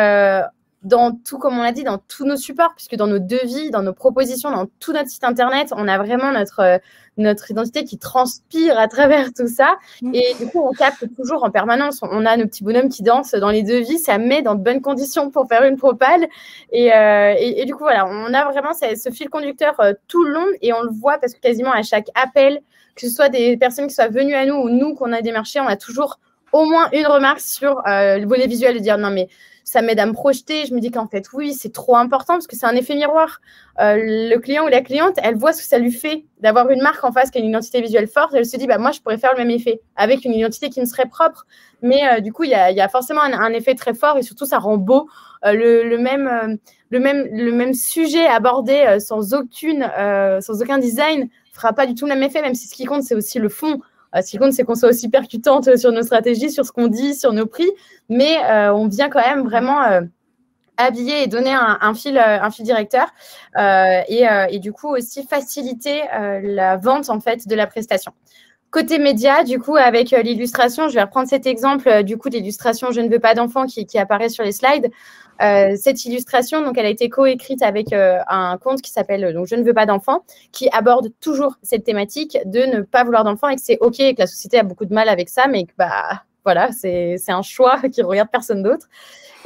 dans tout, comme on l'a dit, dans tous nos supports, puisque dans nos devis, dans nos propositions, dans tout notre site internet, on a vraiment notre identité qui transpire à travers tout ça. Et du coup, on capte toujours en permanence. On a nos petits bonhommes qui dansent dans les devis. Ça met dans de bonnes conditions pour faire une propale. Et du coup, voilà, on a vraiment ce fil conducteur tout le long et on le voit parce que quasiment à chaque appel, que ce soit des personnes qui soient venues à nous ou nous qu'on a démarché, on a toujours au moins une remarque sur le volet visuel de dire non, mais ça m'aide à me projeter. Je me dis qu'en fait, oui, c'est trop important parce que c'est un effet miroir. Le client ou la cliente, elle voit ce que ça lui fait d'avoir une marque en face qui a une identité visuelle forte. Elle se dit, moi, je pourrais faire le même effet avec une identité qui me serait propre. Mais du coup, il y a forcément un effet très fort et surtout, ça rend beau le même sujet abordé sans aucun design fera pas du tout le même effet, même si ce qui compte, c'est aussi le fond. Ce qui compte, c'est qu'on soit aussi percutante sur nos stratégies, sur ce qu'on dit, sur nos prix, mais on vient quand même vraiment habiller et donner un fil directeur et du coup aussi faciliter la vente en fait de la prestation. Côté média, du coup, avec l'illustration, je vais reprendre cet exemple du coup de l'illustration « Je ne veux pas d'enfant » qui apparaît sur les slides. Cette illustration, donc, elle a été coécrite avec un compte qui s'appelle donc Je ne veux pas d'enfant, qui aborde toujours cette thématique de ne pas vouloir d'enfant et que c'est OK et que la société a beaucoup de mal avec ça, mais que voilà, c'est un choix qui ne regarde personne d'autre.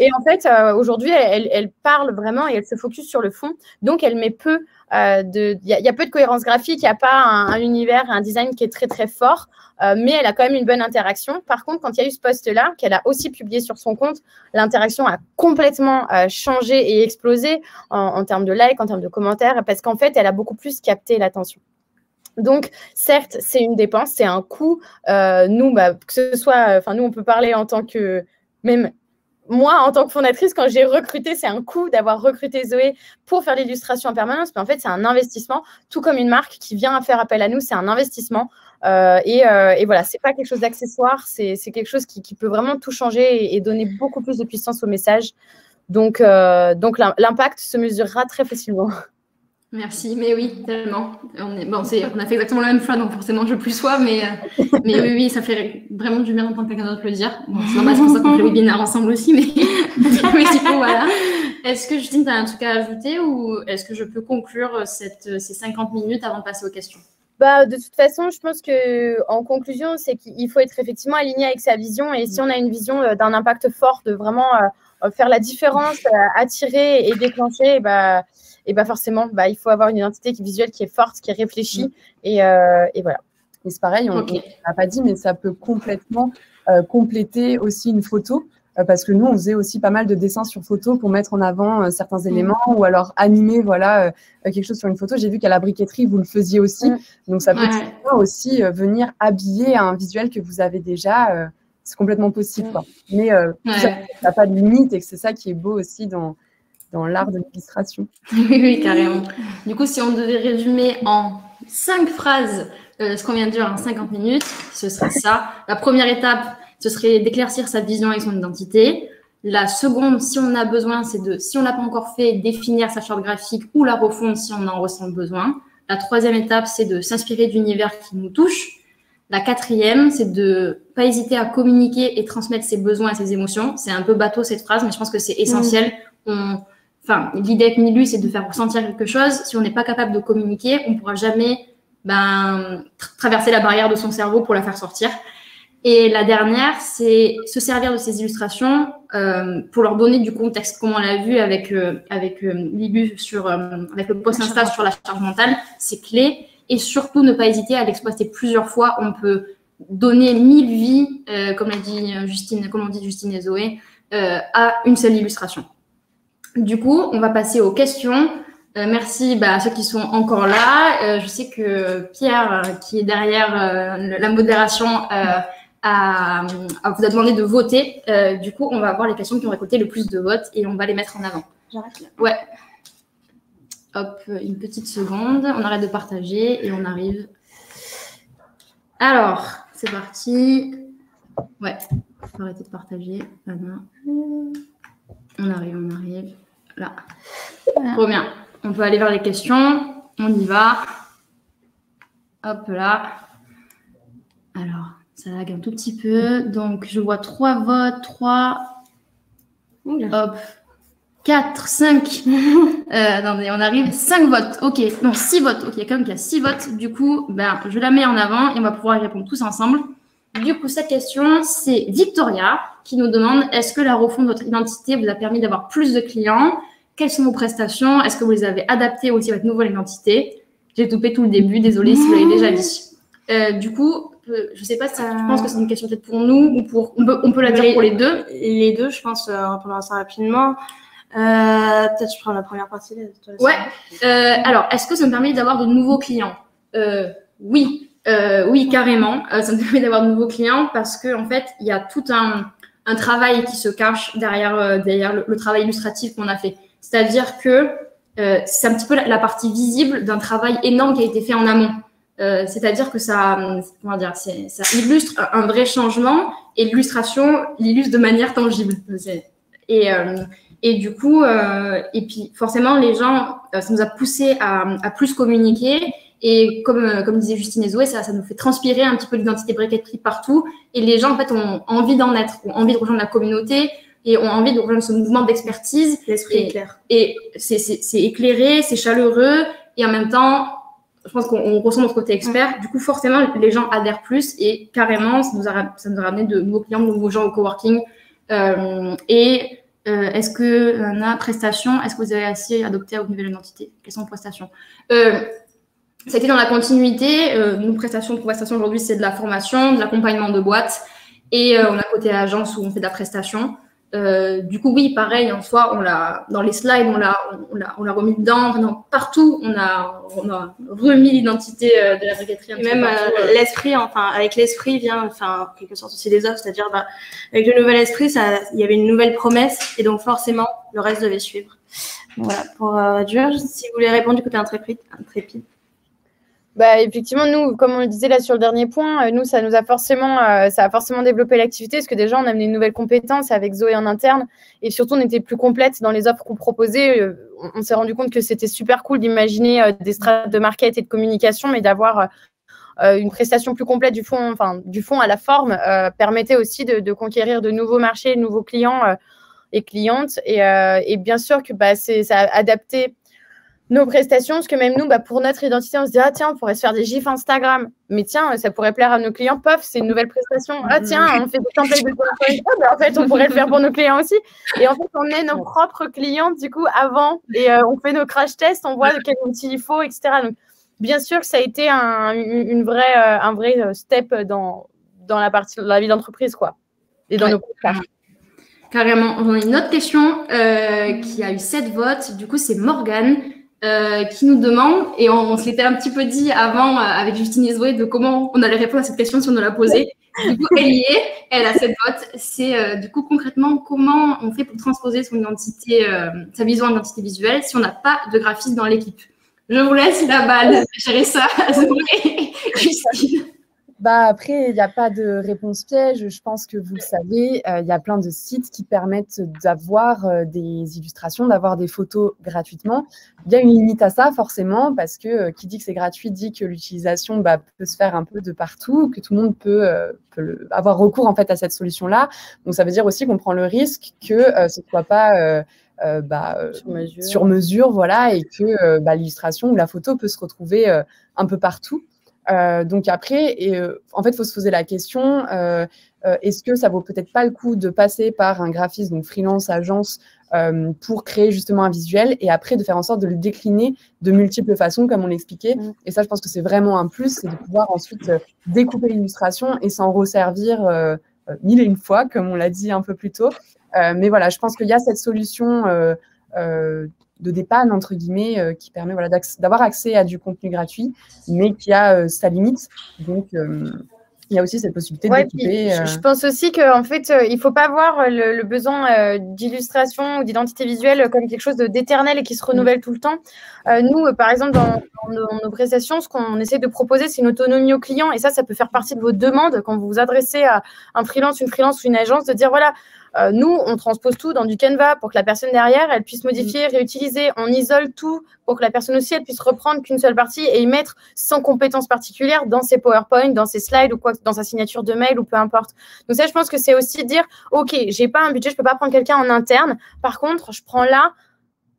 Et en fait, aujourd'hui, elle parle vraiment et elle se focus sur le fond. Donc, elle met peu il y a peu de cohérence graphique, il n'y a pas un univers, un design qui est très, très fort, mais elle a quand même une bonne interaction. Par contre, quand il y a eu ce post-là, qu'elle a aussi publié sur son compte, l'interaction a complètement changé et explosé en termes de likes, en termes de commentaires, parce qu'en fait, elle a beaucoup plus capté l'attention. Donc, certes, c'est une dépense, c'est un coût. Nous, que ce soit, nous, on peut parler en tant que même moi, en tant que fondatrice, quand j'ai recruté, c'est un coût d'avoir recruté Zoé pour faire l'illustration en permanence. Mais en fait, c'est un investissement, tout comme une marque qui vient à faire appel à nous, c'est un investissement. Et voilà, c'est pas quelque chose d'accessoire, c'est quelque chose qui peut vraiment tout changer et donner beaucoup plus de puissance au message. Donc l'impact se mesurera très facilement. Merci, mais oui, tellement. On a fait exactement la même chose, donc forcément je plus sois, mais oui, ça fait vraiment du bien d'entendre quelqu'un d'autre le dire. Bon, c'est normal, c'est pour ça qu'on fait le webinaire ensemble aussi, mais oui, du coup, voilà. Est-ce que Justine, tu as un truc à ajouter ou est-ce que je peux conclure ces 50 minutes avant de passer aux questions? De toute façon, je pense qu'en conclusion, c'est qu'il faut être effectivement aligné avec sa vision. Et si on a une vision d'un impact fort, de vraiment faire la différence, attirer et déclencher, et forcément, il faut avoir une identité visuelle qui est forte, qui est réfléchie. Et voilà. Et c'est pareil, on n'a pas dit, mais ça peut complètement compléter aussi une photo. Parce que nous, on faisait aussi pas mal de dessins sur photo pour mettre en avant certains éléments ou alors animer quelque chose sur une photo. J'ai vu qu'à la briqueterie, vous le faisiez aussi. Donc, ça peut aussi venir habiller un visuel que vous avez déjà. C'est complètement possible. Quoi. Mais ça n'a pas de limite et que c'est ça qui est beau aussi dans l'art de l'illustration. Oui, carrément. Du coup, si on devait résumer en 5 phrases ce qu'on vient de dire en 50 minutes, ce serait ça. La première étape, ce serait d'éclaircir sa vision et son identité. La seconde, si on a besoin, c'est si on n'a pas encore fait, définir sa charte graphique ou la refondre si on en ressent le besoin. La troisième étape, c'est de s'inspirer d'univers qui nous touche. La quatrième, c'est de pas hésiter à communiquer et transmettre ses besoins et ses émotions. C'est un peu bateau cette phrase, mais je pense que c'est essentiel. L'idée avec Milu, c'est de faire ressentir quelque chose. Si on n'est pas capable de communiquer, on ne pourra jamais traverser la barrière de son cerveau pour la faire sortir. Et la dernière, c'est se servir de ces illustrations pour leur donner du contexte, comme on l'a vu avec Libu avec le post Insta sur la charge mentale, c'est clé. Et surtout, ne pas hésiter à l'exploiter plusieurs fois. On peut donner 1000 vies, comme on dit Justine et Zoé, à une seule illustration. Du coup, on va passer aux questions. Merci à ceux qui sont encore là. Je sais que Pierre, qui est derrière la modération, vous a demandé de voter. Du coup, on va voir les questions qui ont récolté le plus de votes et on va les mettre en avant. J'arrête là. Ouais. Hop, une petite seconde. On arrête de partager et on arrive. Alors, c'est parti. Ouais, faut arrêter de partager. On arrive. Là. Trop bien. On peut aller vers les questions. On y va. Hop là. Alors, ça lag un tout petit peu. Donc, je vois 3 votes. 3. Hop. 4, 5. Attendez, on arrive. 5 votes. OK. Non, 6 votes. OK, comme il y a 6 votes. Du coup, je la mets en avant et on va pouvoir y répondre tous ensemble. Du coup, cette question, c'est Victoria qui nous demande: est-ce que la refonte de votre identité vous a permis d'avoir plus de clients? Quelles sont vos prestations? Est-ce que vous les avez adaptées aussi à votre nouvelle identité? J'ai toupé tout le début, désolée si vous l'avez déjà dit. Du coup, je ne sais pas si je pense que c'est une question peut-être pour nous ou pour. On peut la dire pour les deux. Les deux, je pense, répondre à ça rapidement. Peut-être je prends la première partie. Ouais. Alors, est-ce que ça me permet d'avoir de nouveaux clients? Oui. Oui, carrément. Ça me permet d'avoir de nouveaux clients parce que en fait, il y a tout un travail qui se cache derrière le travail illustratif qu'on a fait. C'est-à-dire que c'est un petit peu la partie visible d'un travail énorme qui a été fait en amont. C'est-à-dire que ça illustre un vrai changement et l'illustration l'illustre de manière tangible. Et du coup, et puis forcément, les gens, ça nous a poussé à plus communiquer. Et comme disait Justine et Zoé, ça nous fait transpirer un petit peu l'identité briqueterie partout. Et les gens, en fait, ont envie d'en être, ont envie de rejoindre la communauté et ont envie de rejoindre ce mouvement d'expertise. L'esprit est clair. Et c'est éclairé, c'est chaleureux. Et en même temps, je pense qu'on ressent notre côté expert. Du coup, forcément, les gens adhèrent plus. Et carrément, ça nous a ramené de nouveaux clients, de nouveaux gens au coworking. Est-ce que prestation, est-ce que vous avez assez adopté à votre nouvelle identité? Quelles sont vos prestations? Ça a été dans la continuité. Nos prestations aujourd'hui, c'est de la formation, de l'accompagnement de boîtes. Et on a côté agence où on fait de la prestation. Du coup, oui, pareil, en soi, dans les slides, on l'a remis dedans. Vraiment, partout, on a remis l'identité de la briqueterie. Et même l'esprit, avec l'esprit vient, en quelque sorte aussi des offres. C'est-à-dire, avec le nouvel esprit, il y avait une nouvelle promesse. Et donc, forcément, le reste devait suivre. Voilà, pour Georges, si vous voulez répondre du côté intrépide. Bah, effectivement, nous, comme on le disait là sur le dernier point, nous, ça a forcément développé l'activité parce que déjà, on a amené une nouvelle compétence avec Zoé en interne et surtout, on était plus complète dans les offres qu'on proposait. On s'est rendu compte que c'était super cool d'imaginer des strates de market et de communication, mais d'avoir une prestation plus complète du fond à la forme permettait aussi de conquérir de nouveaux marchés, de nouveaux clients et clientes. Et bien sûr que ça a adapté nos prestations, parce que même nous, pour notre identité, on se dit, ah tiens, on pourrait se faire des gifs Instagram. Mais tiens, ça pourrait plaire à nos clients. Pof, c'est une nouvelle prestation. Ah tiens, on fait des templates de PowerPoint. En fait, on pourrait le faire pour nos clients aussi. Et en fait, on est nos propres clients, du coup, avant. Et on fait nos crash tests, on voit quel outil il faut, etc. Donc, bien sûr que ça a été un vrai step dans la vie d'entreprise, quoi. Et dans nos contrats. Carrément. On a une autre question qui a eu 7 votes. Du coup, c'est Morgane. Qui nous demande, et on se l'était un petit peu dit avant avec Justine et Zoé, de comment on allait répondre à cette question si on nous l'a posée. Du coup, elle y est, elle a 7 votes. C'est du coup concrètement comment on fait pour transposer son identité, sa vision d'identité visuelle si on n'a pas de graphiste dans l'équipe. Je vous laisse la balle, gérer ça, Zoé, Justine. Après, il n'y a pas de réponse piège. Je pense que vous le savez, il y a plein de sites qui permettent d'avoir des illustrations, d'avoir des photos gratuitement. Il y a une limite à ça, forcément, parce que qui dit que c'est gratuit dit que l'utilisation peut se faire un peu de partout, que tout le monde peut avoir recours en fait à cette solution-là. Donc, ça veut dire aussi qu'on prend le risque que ce ne soit pas sur mesure, voilà, et que l'illustration ou la photo peut se retrouver un peu partout. Donc après, en fait, il faut se poser la question, est-ce que ça vaut peut-être pas le coup de passer par un graphiste, donc freelance, agence, pour créer justement un visuel et après de faire en sorte de le décliner de multiples façons, comme on l'expliquait. Et ça, je pense que c'est vraiment un plus, c'est de pouvoir ensuite découper l'illustration et s'en resservir 1001 fois, comme on l'a dit un peu plus tôt. Mais voilà, je pense qu'il y a cette solution de dépanne, entre guillemets, qui permet d'avoir accès à du contenu gratuit, mais qui a sa limite. Donc, il y a aussi cette possibilité de découper. Je pense aussi qu'en fait, il ne faut pas voir le besoin d'illustration ou d'identité visuelle comme quelque chose d'éternel et qui se renouvelle tout le temps. Nous, par exemple, dans nos prestations, ce qu'on essaie de proposer, c'est une autonomie au client. Et ça peut faire partie de vos demandes quand vous vous adressez à un freelance, une freelance ou une agence, de dire, voilà, nous, on transpose tout dans du Canva pour que la personne derrière, elle puisse modifier, réutiliser. On isole tout pour que la personne aussi, elle puisse reprendre qu'une seule partie et y mettre sans compétences particulières dans ses PowerPoint, dans ses slides ou quoi, dans sa signature de mail ou peu importe. Donc ça, je pense que c'est aussi dire, OK, j'ai pas un budget, je peux pas prendre quelqu'un en interne. Par contre, je prends là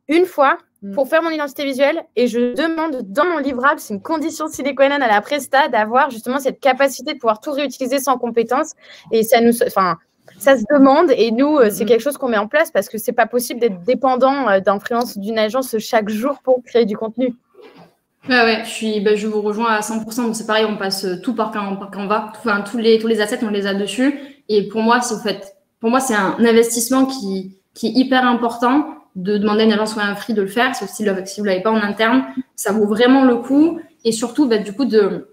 une fois pour faire mon identité visuelle et je demande dans mon livrable, c'est une condition sine qua non à la presta, d'avoir justement cette capacité de pouvoir tout réutiliser sans compétences. Et ça se demande et nous, c'est quelque chose qu'on met en place parce que c'est pas possible d'être dépendant d'un freelance ou d'une agence chaque jour pour créer du contenu. Ouais, je vous rejoins à 100%. Donc c'est pareil, on passe tout par Canva. Enfin, tous les assets, on les a dessus. Et pour moi, c'est un investissement qui est hyper important de demander à une agence ou à un free de le faire. Si vous l'avez pas en interne, ça vaut vraiment le coup. Et surtout, du coup, de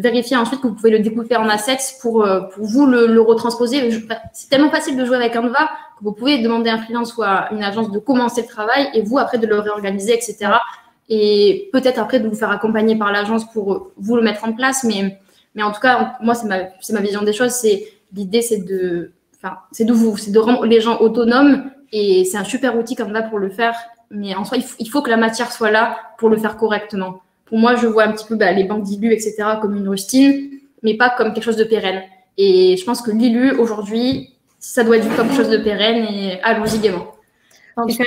vérifier ensuite que vous pouvez le découper en assets pour vous le retransposer. C'est tellement facile de jouer avec Canva que vous pouvez demander à un freelance ou à une agence de commencer le travail et vous, après, de le réorganiser, etc. Et peut-être après de vous faire accompagner par l'agence pour vous le mettre en place. Mais en tout cas, moi, c'est ma vision des choses. L'idée, c'est de rendre les gens autonomes et c'est un super outil Canva pour le faire. Mais en soi, il faut que la matière soit là pour le faire correctement. Pour moi, je vois un petit peu les banques d'ILU, etc., comme une rustine, mais pas comme quelque chose de pérenne. Et je pense que l'ILU, aujourd'hui, ça doit être vu comme quelque chose de pérenne et allons-y gaiement. En tout cas,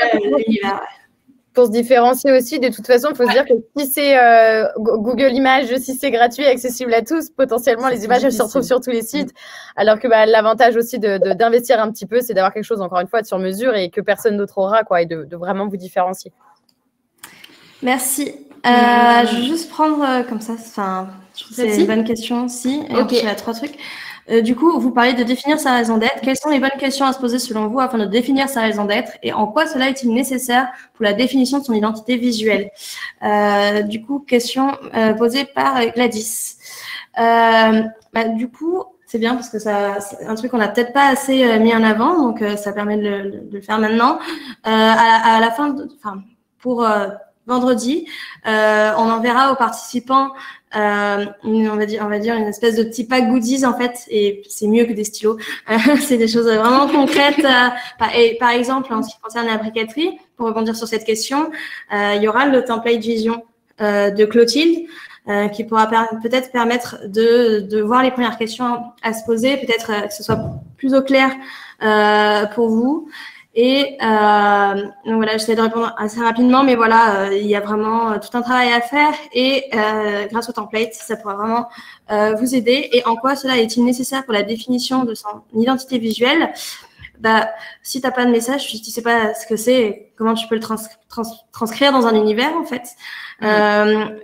pour se différencier aussi, de toute façon, il faut se dire que si c'est Google Images, si c'est gratuit, accessible à tous, potentiellement, les images, elles se retrouvent sur tous les sites. Alors que l'avantage aussi d'investir un petit peu, c'est d'avoir quelque chose, encore une fois, sur mesure et que personne d'autre aura, quoi, et de vraiment vous différencier. Merci. Je vais juste prendre comme ça, je trouve que c'est une bonne question aussi. Ok. Il y a 3 trucs. Du coup, vous parlez de définir sa raison d'être. Quelles sont les bonnes questions à se poser selon vous afin de définir sa raison d'être et en quoi cela est-il nécessaire pour la définition de son identité visuelle? Du coup, question posée par Gladys. Du coup, c'est bien parce que c'est un truc qu'on n'a peut-être pas assez mis en avant, donc ça permet de le faire maintenant. À la fin, pour vendredi, on enverra aux participants on va dire une espèce de petit pack goodies en fait, et c'est mieux que des stylos. C'est des choses vraiment concrètes. Et par exemple, en ce qui concerne la briqueterie, pour rebondir sur cette question, il y aura le template vision de Clotilde qui pourra peut-être permettre de voir les premières questions à se poser, peut-être que ce soit plus au clair pour vous. Et donc voilà, j'essaie de répondre assez rapidement, mais voilà, il y a vraiment tout un travail à faire et grâce au template, ça pourra vraiment vous aider. Et en quoi cela est-il nécessaire pour la définition de son identité visuelle? Bah, si tu n'as pas de message, si tu ne sais pas ce que c'est, comment tu peux le transcrire dans un univers, en fait.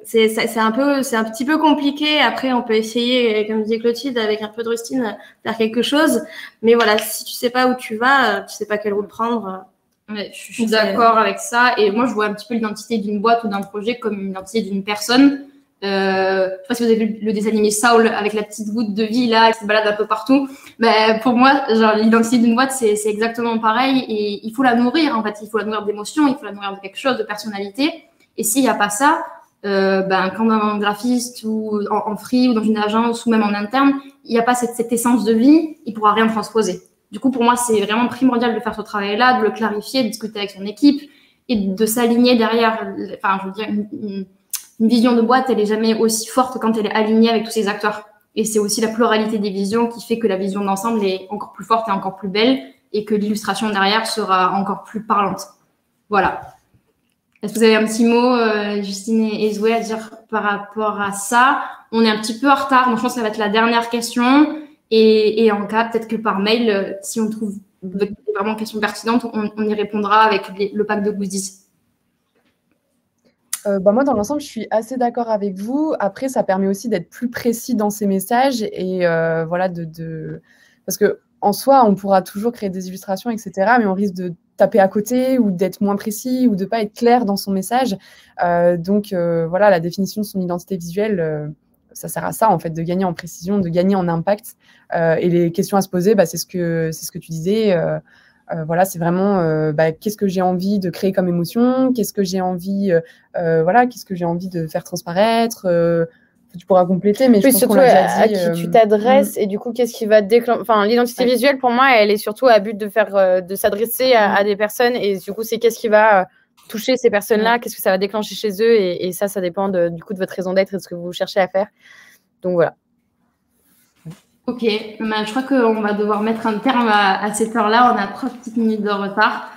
C'est un petit peu compliqué. Après, on peut essayer, comme disait Clotilde, avec un peu de rustine, faire quelque chose. Mais voilà, si tu ne sais pas où tu vas, tu ne sais pas quelle route prendre. Ouais, je suis d'accord avec ça. Et moi, je vois un petit peu l'identité d'une boîte ou d'un projet comme une identité d'une personne. Je sais pas si vous avez vu le dessin animé Saul avec la petite goutte de vie là qui se balade un peu partout. Mais pour moi, genre l'identité d'une boîte c'est exactement pareil et il faut la nourrir en fait. Il faut la nourrir d'émotions, il faut la nourrir de quelque chose, de personnalité. Et s'il n'y a pas ça, quand un graphiste ou en free ou dans une agence ou même en interne, il n'y a pas cette essence de vie, il pourra rien transposer. Du coup, pour moi, c'est vraiment primordial de faire ce travail-là, de le clarifier, de discuter avec son équipe et de s'aligner derrière. Enfin, je veux dire une vision de boîte, elle est jamais aussi forte quand elle est alignée avec tous ses acteurs. Et c'est aussi la pluralité des visions qui fait que la vision d'ensemble est encore plus forte et encore plus belle et que l'illustration derrière sera encore plus parlante. Voilà. Est-ce que vous avez un petit mot, Justine et Zoé, à dire par rapport à ça? On est un petit peu en retard, donc je pense que ça va être la dernière question. Et en cas, peut-être que par mail, si on trouve vraiment une question pertinente, on y répondra avec le pack de goodies. Moi, dans l'ensemble, je suis assez d'accord avec vous. Après, ça permet aussi d'être plus précis dans ces messages et voilà, parce que en soi, on pourra toujours créer des illustrations, etc. Mais on risque de taper à côté ou d'être moins précis ou de pas être clair dans son message. Donc, voilà, la définition de son identité visuelle, ça sert à ça, en fait, de gagner en précision, de gagner en impact. Et les questions à se poser, c'est ce que tu disais. Voilà, c'est vraiment qu'est-ce que j'ai envie de créer comme émotion, qu'est-ce que j'ai envie, qu'est-ce que j'ai envie de faire transparaître. Tu pourras compléter, mais je pense qu'on l'a déjà dit. À qui tu t'adresses et du coup, qu'est-ce qui va déclencher. Enfin, l'identité visuelle, pour moi, elle est surtout à but de s'adresser à des personnes et du coup, c'est qu'est-ce qui va toucher ces personnes-là, qu'est-ce que ça va déclencher chez eux et ça dépend du coup de votre raison d'être et de ce que vous cherchez à faire. Donc voilà. Ok, je crois qu'on va devoir mettre un terme à cette heure-là. On a 3 petites minutes de retard.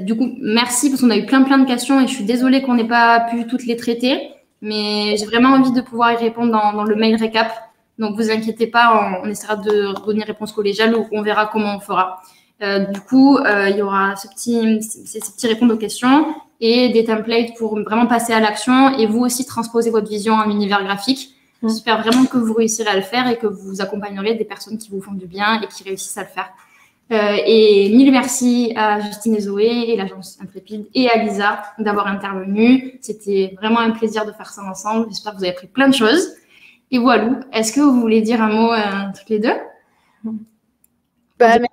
Du coup, merci parce qu'on a eu plein de questions et je suis désolée qu'on n'ait pas pu toutes les traiter. Mais j'ai vraiment envie de pouvoir y répondre dans le mail récap. Donc, vous inquiétez pas, on essaiera de donner réponse collégiale ou on verra comment on fera. Du coup, il y aura ces petits répondre aux questions et des templates pour vraiment passer à l'action et vous aussi transposer votre vision en univers graphique. J'espère vraiment que vous réussirez à le faire et que vous accompagnerez des personnes qui vous font du bien et qui réussissent à le faire. Et mille merci à Justine et Zoé et l'agence Intrépide et à Lisa d'avoir intervenu. C'était vraiment un plaisir de faire ça ensemble. J'espère que vous avez appris plein de choses. Et voilà, est-ce que vous voulez dire un mot toutes les deux? Merci.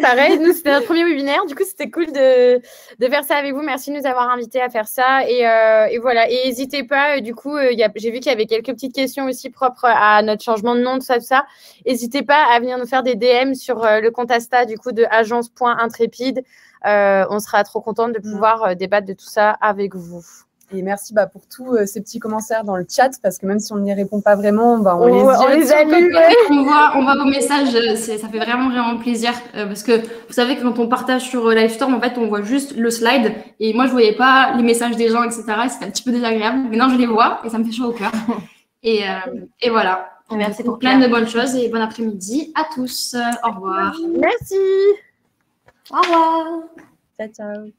Pareil, nous c'était notre premier webinaire, du coup c'était cool de faire ça avec vous. Merci de nous avoir invités à faire ça et voilà. Et n'hésitez pas, du coup j'ai vu qu'il y avait quelques petites questions aussi propres à notre changement de nom, tout ça. N'hésitez pas à venir nous faire des DM sur le compte Insta du coup de agence.intrépide. On sera trop contente de pouvoir débattre de tout ça avec vous. Et merci pour tous ces petits commentaires dans le chat, parce que même si on n'y répond pas vraiment, on les a lus. On voit vos messages, ça fait vraiment plaisir. Parce que vous savez que quand on partage sur Livestorm, en fait, on voit juste le slide. Et moi, je ne voyais pas les messages des gens, etc. C'était un petit peu désagréable. Maintenant, je les vois et ça me fait chaud au cœur. Et voilà. Merci pour plein de bonnes choses et bon après-midi à tous. Au revoir. Merci. Au revoir. Ciao.